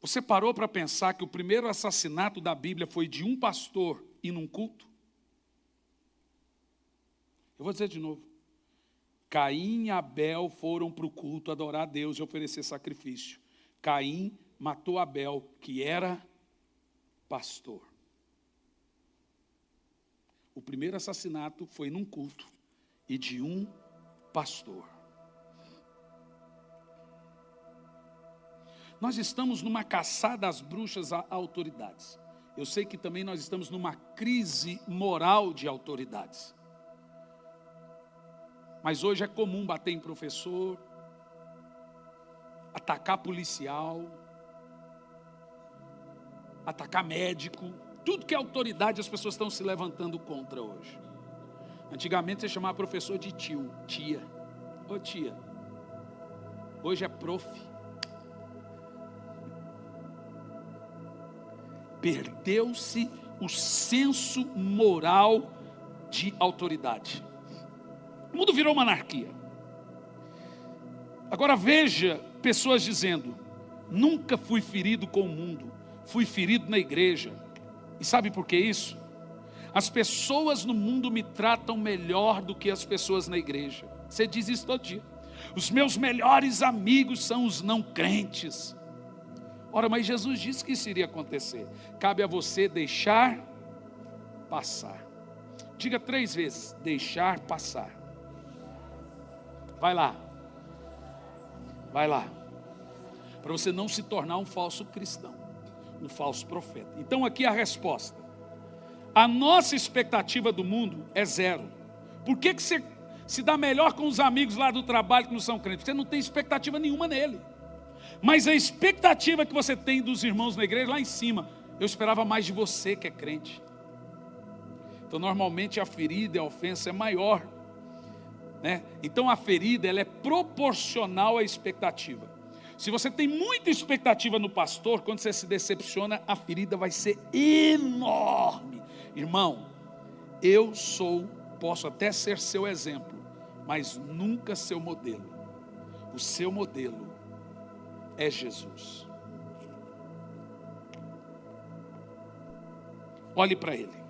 Você parou para pensar que o primeiro assassinato da Bíblia foi de um pastor e num culto? Eu vou dizer de novo. Caim e Abel foram para o culto adorar a Deus e oferecer sacrifício. Caim matou Abel, que era pastor. O primeiro assassinato foi num culto e de um pastor. Nós estamos numa caçada às bruxas a autoridades. Eu sei que também nós estamos numa crise moral de autoridades. Mas hoje é comum bater em professor, atacar policial, atacar médico. Tudo que é autoridade as pessoas estão se levantando contra hoje. Antigamente você chamava professor de tio, tia. Ô tia, hoje é prof. Perdeu-se o senso moral de autoridade. O mundo virou uma anarquia. Agora veja pessoas dizendo, nunca fui ferido com o mundo, fui ferido na igreja. E sabe por que isso? As pessoas no mundo me tratam melhor do que as pessoas na igreja. Você diz isso todo dia. Os meus melhores amigos são os não crentes. Ora, mas Jesus disse que isso iria acontecer. Cabe a você deixar passar. Diga 3 vezes, deixar passar. Vai lá. Vai lá. Para você não se tornar um falso cristão, um falso profeta. Então aqui a resposta. A nossa expectativa do mundo é 0. Por que você se dá melhor com os amigos lá do trabalho que não são crentes? Você não tem expectativa nenhuma nele. Mas a expectativa que você tem dos irmãos na igreja lá em cima, eu esperava mais de você que é crente. Então normalmente a ferida e a ofensa é maior, né? Então a ferida, ela é proporcional à expectativa. Se você tem muita expectativa no pastor, quando você se decepciona, a ferida vai ser enorme. Irmão, posso até ser seu exemplo, mas nunca seu modelo. O seu modelo é Jesus. Olhe para ele.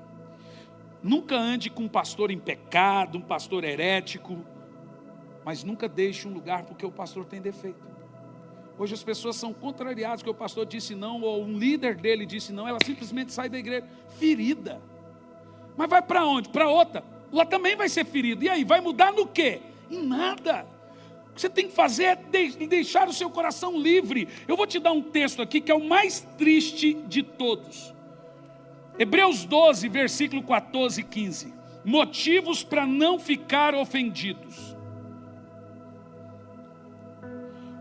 Nunca ande com um pastor em pecado, um pastor herético, mas nunca deixe um lugar porque o pastor tem defeito. Hoje as pessoas são contrariadas porque o pastor disse não, ou um líder dele disse não, ela simplesmente sai da igreja ferida. Mas vai para onde? Para outra. Lá também vai ser ferida. E aí, vai mudar no quê? Em nada. O que você tem que fazer é deixar o seu coração livre. Eu vou te dar um texto aqui que é o mais triste de todos. Hebreus 12, versículo 14 e 15. Motivos para não ficar ofendidos.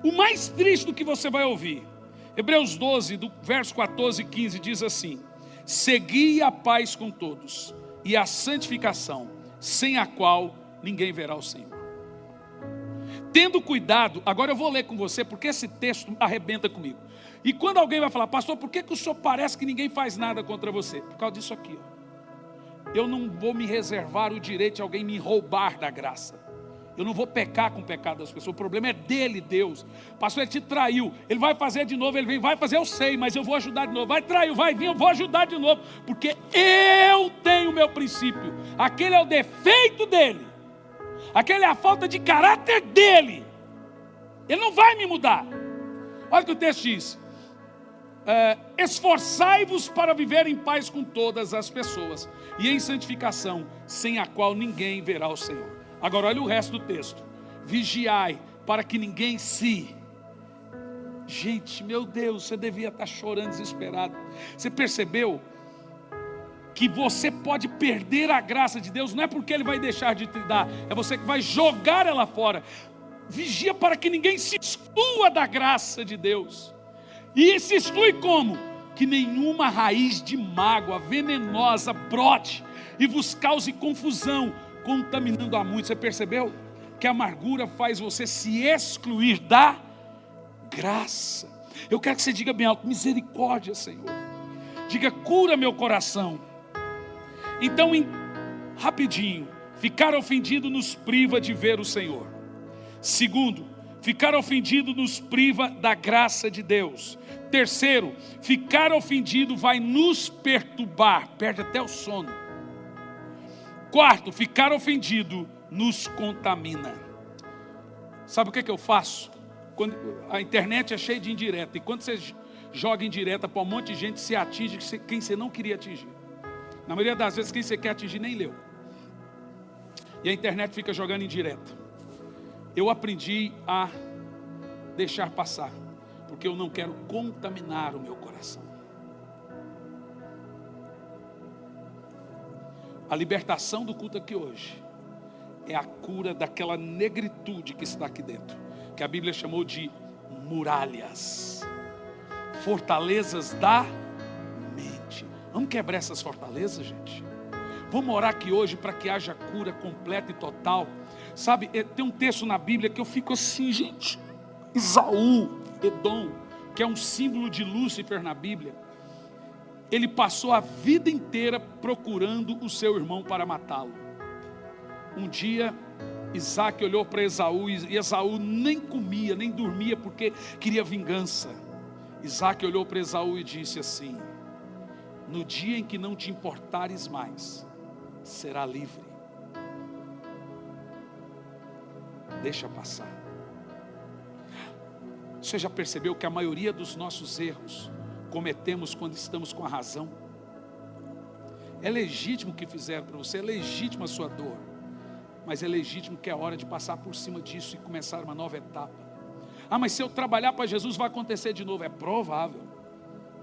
O mais triste do que você vai ouvir. Hebreus 12, do verso 14 e 15 diz assim: segui a paz com todos e a santificação, sem a qual ninguém verá o Senhor. Tendo cuidado, agora eu vou ler com você, porque esse texto arrebenta comigo. E quando alguém vai falar, pastor, por que o senhor parece que ninguém faz nada contra você? Por causa disso aqui, ó. Eu não vou me reservar o direito de alguém me roubar da graça. Eu não vou pecar com o pecado das pessoas. O problema é dele, Deus. Pastor, ele te traiu. Ele vai fazer de novo. Ele vem, vai fazer, eu sei, mas eu vou ajudar de novo. Vai trair, vai vir, eu vou ajudar de novo. Porque eu tenho o meu princípio. Aquele é o defeito dele. Aquele é a falta de caráter dele. Ele não vai me mudar. Olha o que o texto diz. Esforçai-vos para viver em paz com todas as pessoas e em santificação, sem a qual ninguém verá o Senhor. Agora olha o resto do texto. Vigiai para que ninguém se... Gente, meu Deus, você devia estar chorando desesperado. Você percebeu que você pode perder a graça de Deus? Não é porque Ele vai deixar de te dar, é você que vai jogar ela fora. Vigia para que ninguém se exclua da graça de Deus. E se exclui como? Que nenhuma raiz de mágoa venenosa brote e vos cause confusão, contaminando a muitos. Você percebeu? Que a amargura faz você se excluir da graça. Eu quero que você diga bem alto: misericórdia, Senhor. Diga: cura meu coração. Então, rapidinho, ficar ofendido nos priva de ver o Senhor. Segundo, ficar ofendido nos priva da graça de Deus. Terceiro, ficar ofendido vai nos perturbar, perde até o sono. Quarto, ficar ofendido nos contamina. Sabe o que eu faço? Quando a internet é cheia de indireta, e quando você joga indireta para um monte de gente, você atinge quem você não queria atingir. Na maioria das vezes, quem você quer atingir nem leu. E a internet fica jogando indireta. Eu aprendi a deixar passar, porque eu não quero contaminar o meu coração. A libertação do culto aqui hoje é a cura daquela negritude que está aqui dentro, que a Bíblia chamou de muralhas, fortalezas da mente. Vamos quebrar essas fortalezas, gente? Vamos orar aqui hoje para que haja cura completa e total. Sabe, tem um texto na Bíblia que eu fico assim, gente. Esaú, Edom, que é um símbolo de Lúcifer na Bíblia. Ele passou a vida inteira procurando o seu irmão para matá-lo. Um dia, Isaac olhou para Esaú, e Esaú nem comia, nem dormia, porque queria vingança. Isaac olhou para Esaú e disse assim: no dia em que não te importares mais, será livre. Deixa passar. Você já percebeu que a maioria dos nossos erros cometemos quando estamos com a razão? É legítimo o que fizeram para você, é legítima a sua dor, mas é legítimo que é hora de passar por cima disso e começar uma nova etapa. Ah, mas se eu trabalhar para Jesus vai acontecer de novo. É provável,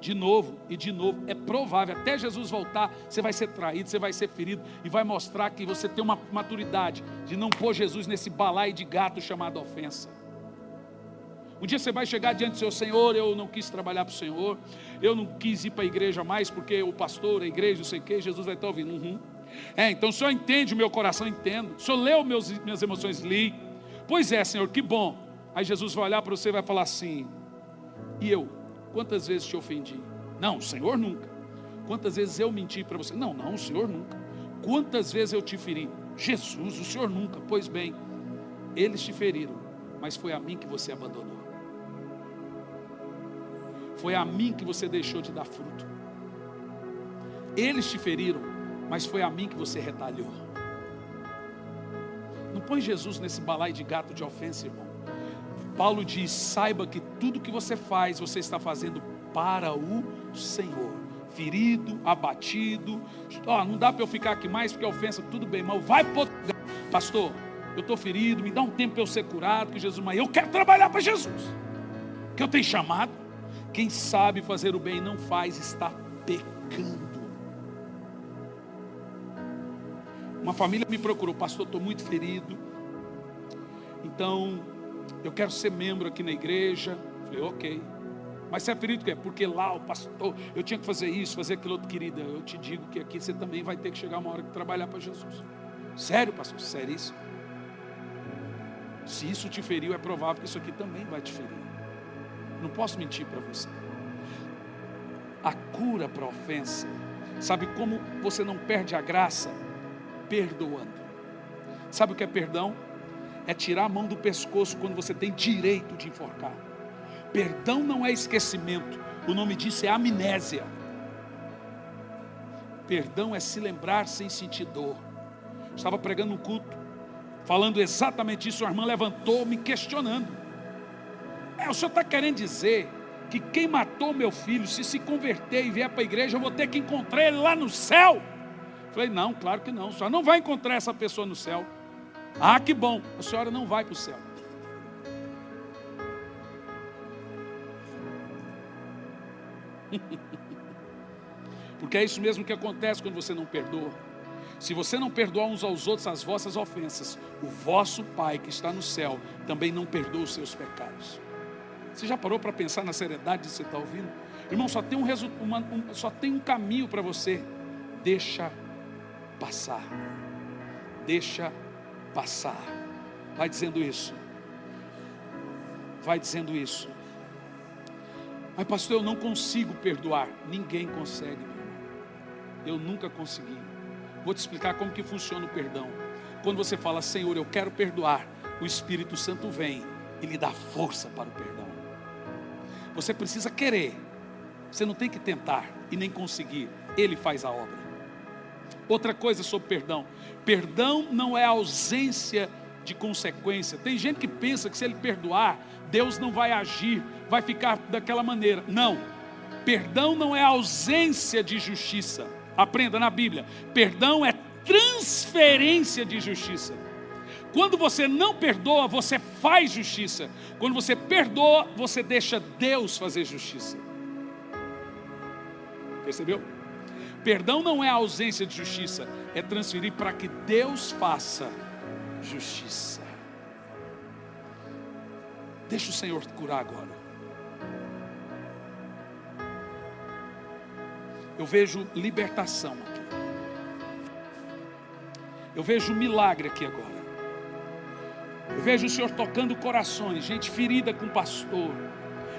de novo e de novo, é provável. Até Jesus voltar, você vai ser traído, você vai ser ferido, e vai mostrar que você tem uma maturidade de não pôr Jesus nesse balaio de gato chamado ofensa. Um dia você vai chegar diante do seu Senhor: eu não quis trabalhar para o Senhor, eu não quis ir para a igreja mais, porque o pastor, a igreja, não sei o que. Jesus vai estar ouvindo. Então o Senhor entende o meu coração? Entendo. O Senhor leu minhas emoções? Li. Pois é, Senhor, que bom. Aí Jesus vai olhar para você e vai falar assim: e eu? Quantas vezes te ofendi? Não, o Senhor nunca. Quantas vezes eu menti para você? Não, o Senhor nunca. Quantas vezes eu te feri? Jesus, o Senhor nunca. Pois bem, eles te feriram, mas foi a mim que você abandonou. Foi a mim que você deixou de dar fruto. Eles te feriram, mas foi a mim que você retalhou. Não põe Jesus nesse balaio de gato de ofensa, irmão. Paulo diz: saiba que tudo que você faz, você está fazendo para o Senhor. Ferido, abatido. Não dá para eu ficar aqui mais porque é ofensa. Tudo bem, mas vai para outro lugar. Pastor, eu estou ferido, me dá um tempo para eu ser curado, que Jesus, mas eu quero trabalhar para Jesus, que eu tenho chamado. Quem sabe fazer o bem e não faz, está pecando. Uma família me procurou: pastor, estou muito ferido, então eu quero ser membro aqui na igreja. Falei: ok, mas você é ferido por quê? Porque lá o pastor, eu tinha que fazer isso, fazer aquilo outro. Querida, eu te digo que aqui você também vai ter que chegar uma hora que trabalhar para Jesus. Sério, pastor? Seríssimo. Se isso te feriu, é provável que isso aqui também vai te ferir. Não posso mentir para você. A cura para a ofensa, sabe como você não perde a graça? Perdoando. Sabe o que é perdão? É tirar a mão do pescoço quando você tem direito de enforcar. Perdão não é esquecimento, o nome disso é amnésia. Perdão é se lembrar sem sentir dor. Estava pregando um culto, falando exatamente isso. Uma irmã levantou me questionando: o senhor está querendo dizer que quem matou meu filho, se converter e vier para a igreja, eu vou ter que encontrar ele lá no céu? Falei: não, claro que não, a senhora não vai encontrar essa pessoa no céu. Ah, que bom, a senhora não vai para o céu. Porque é isso mesmo que acontece quando você não perdoa. Se você não perdoar uns aos outros as vossas ofensas, o vosso Pai que está no céu também não perdoa os seus pecados. Você já parou para pensar na seriedade que você está ouvindo? Irmão, só tem um caminho para você: deixa passar. Deixa passar. Vai dizendo isso. Vai dizendo isso. Mas pastor, eu não consigo perdoar. Ninguém consegue, meu irmão. Eu nunca consegui. Vou te explicar como que funciona o perdão. Quando você fala: Senhor, eu quero perdoar, o Espírito Santo vem e lhe dá força para o perdão. Você precisa querer. Você não tem que tentar e nem conseguir. Ele faz a obra. Outra coisa sobre perdão: perdão não é ausência de consequência. Tem gente que pensa que se ele perdoar, Deus não vai agir, vai ficar daquela maneira. Não. Perdão não é ausência de justiça. Aprenda na Bíblia: perdão é transferência de justiça. Quando você não perdoa, você faz justiça. Quando você perdoa, você deixa Deus fazer justiça. Percebeu? Perdão não é ausência de justiça, é transferir para que Deus faça justiça. Deixa o Senhor te curar agora. Eu vejo libertação aqui. Eu vejo milagre aqui agora. Eu vejo o Senhor tocando corações. Gente ferida com pastor,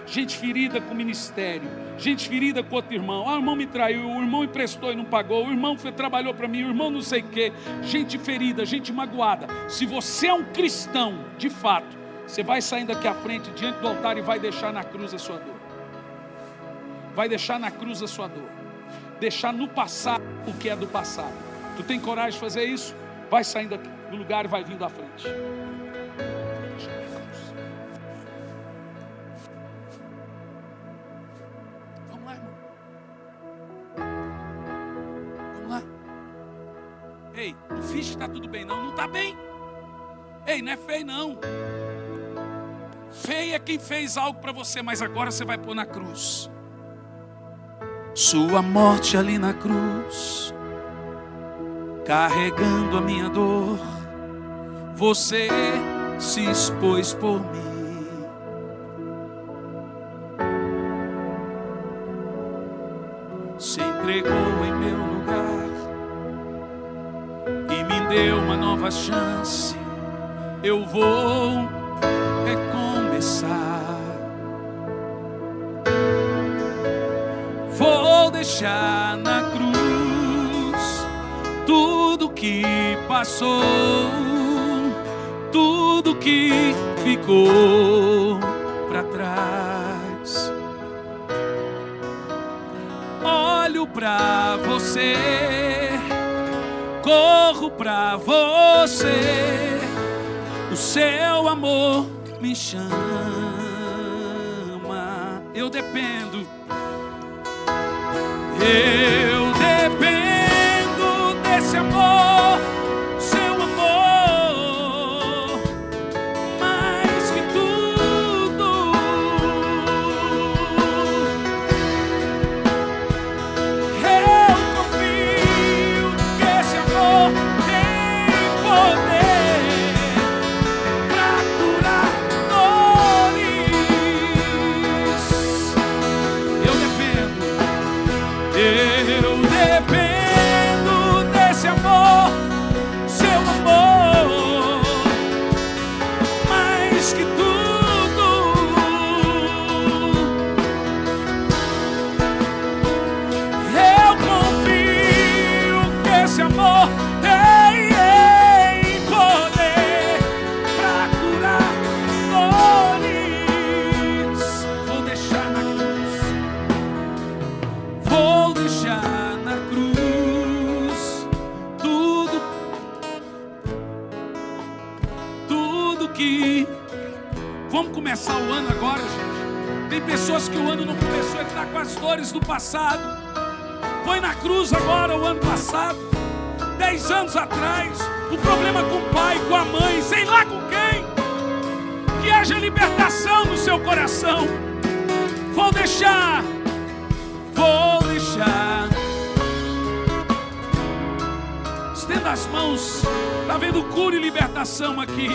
gente ferida com ministério, gente ferida com outro irmão. O irmão me traiu, o irmão emprestou e não pagou, o irmão trabalhou para mim, o irmão não sei o quê. Gente ferida, gente magoada. Se você é um cristão de fato, você vai saindo aqui à frente, diante do altar, e vai deixar na cruz a sua dor. Vai deixar na cruz a sua dor. Deixar no passado o que é do passado. Tu tem coragem de fazer isso? Vai saindo aqui do lugar e vai vindo à frente. lá, irmão. Vamos lá. Ei, não finge que está tudo bem, não. Não está bem. Ei, não é feio, não. Feio é quem fez algo para você, mas agora você vai pôr na cruz. Sua morte ali na cruz, carregando a minha dor, você se expôs por mim. Se entregou em meu lugar e me deu uma nova chance. Eu vou recomeçar. Vou deixar na cruz tudo que passou, tudo que ficou para trás. Olho para você, corro para você. O seu amor me chama. Eu dependo. Eu dependo desse amor, seu amor, mais que tudo. Eu confio que esse amor tem poder pra curar dores. Eu dependo desse amor, seu amor, mais que tudo. Eu confio que esse amor tem poder pra curar dores. Vou deixar na cruz. Vou deixar na cruz tudo que... Vamos começar o ano agora, gente. Tem pessoas que o ano não começou, ele está com as dores do passado. Põe na cruz agora o ano passado, 10 anos atrás, o problema com o pai, com a mãe, sei lá com quem. Que haja libertação no seu coração. Vou deixar. Estenda as mãos. Está vendo cura e libertação aqui.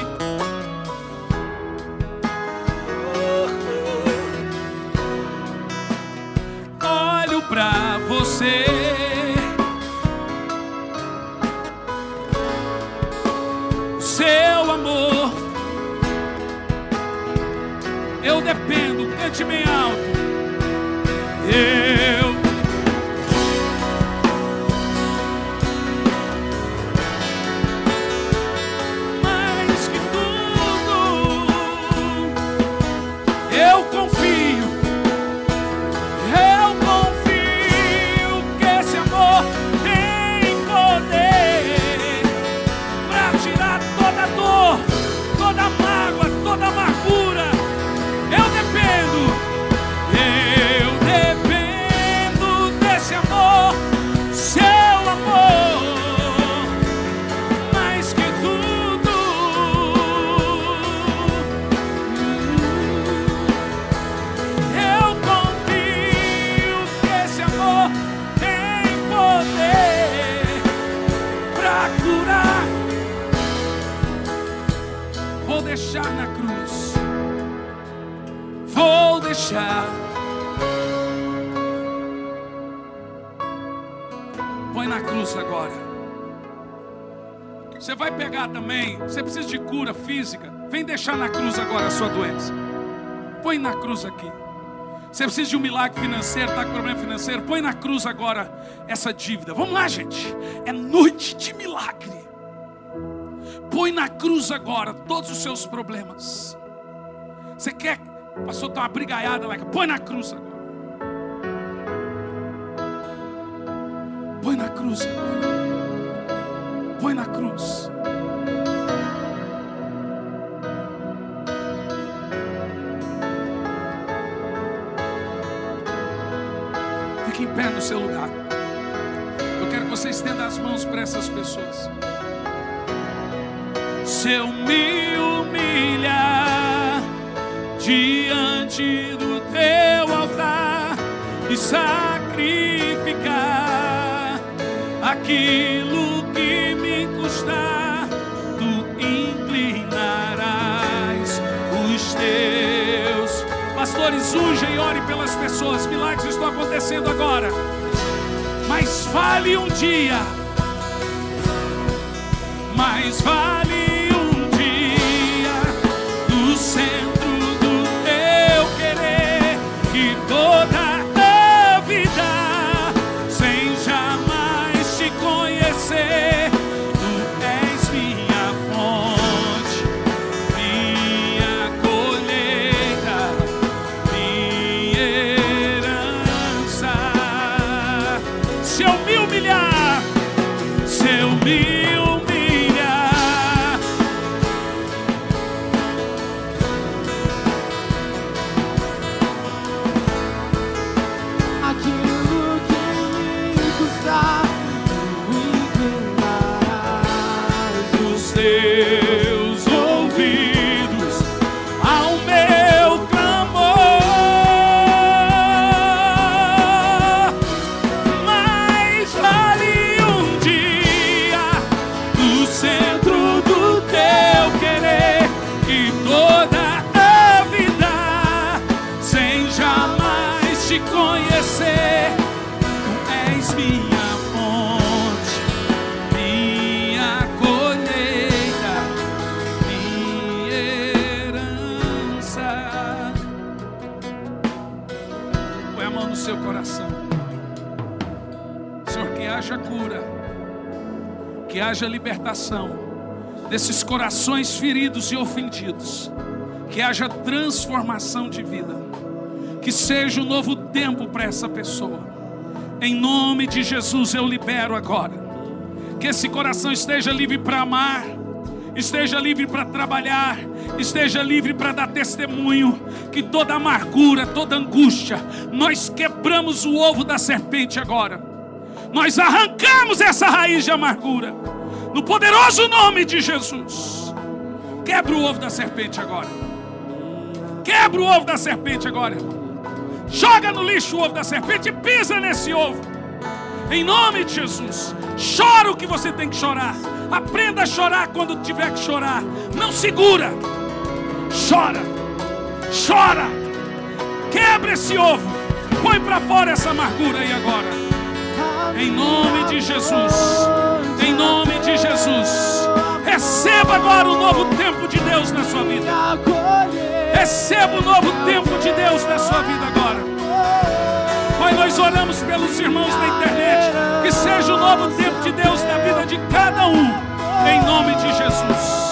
Olho pra você. Seu amor. Eu dependo. Cante bem alto. Mais que tudo, eu confio que esse amor tem poder pra tirar toda dor, toda mágoa, toda amargura. Eu dependo desse amor, seu amor, mais que tudo. Eu confio que esse amor tem poder pra curar. Vou deixar na cruz. Vou deixar. Põe na cruz agora. Você vai pegar também. Você precisa de cura física. Vem deixar na cruz agora a sua doença. Põe na cruz aqui. Você precisa de um milagre financeiro, está com problema financeiro. Põe na cruz agora essa dívida. Vamos lá, gente. É noite de milagre. Põe na cruz agora todos os seus problemas. Você quer... Pastor, está uma brigaiada lá. Põe na cruz agora. Põe na cruz agora. Põe na cruz. Fique em pé no seu lugar. Eu quero que você estenda as mãos para essas pessoas. Se eu me humilhar diante do teu altar e sacrificar aquilo que me custar, tu inclinarás os teus. Pastores, unja e ore pelas pessoas. Milagres estão acontecendo agora. Mais vale um dia, mais vale um dia no centro do teu querer, que toda a vida sem jamais te conhecer. Tu és minha fonte, minha colheita, minha herança. Se eu me humilhar, se eu me humilhar, aquilo que me custar, tu inclinarás os teus ouvidos ao meu clamor. Mais vale um dia no centro do teu querer, que toda a vida sem jamais te conhecer. Tu és minha fonte, minha colheita, minha herança. Põe a mão no seu coração. Senhor, que haja cura, que haja libertação desses corações feridos e ofendidos, que haja transformação de vida, que seja um novo tempo para essa pessoa. Em nome de Jesus eu libero agora, que esse coração esteja livre para amar, esteja livre para trabalhar, esteja livre para dar testemunho, que toda amargura, toda angústia, nós quebramos o ovo da serpente agora, nós arrancamos essa raiz de amargura, no poderoso nome de Jesus. Quebra o ovo da serpente agora, quebra o ovo da serpente agora, joga no lixo o ovo da serpente e pisa nesse ovo, em nome de Jesus. Chora o que você tem que chorar, aprenda a chorar quando tiver que chorar, não segura, chora, chora, quebra esse ovo, põe para fora essa amargura aí agora, em nome de Jesus, em nome de Jesus. Receba agora o novo tempo de Deus na sua vida, receba o novo tempo de Deus na sua vida agora. Pai, nós oramos pelos irmãos na internet, que seja o novo tempo de Deus na vida de cada um, em nome de Jesus.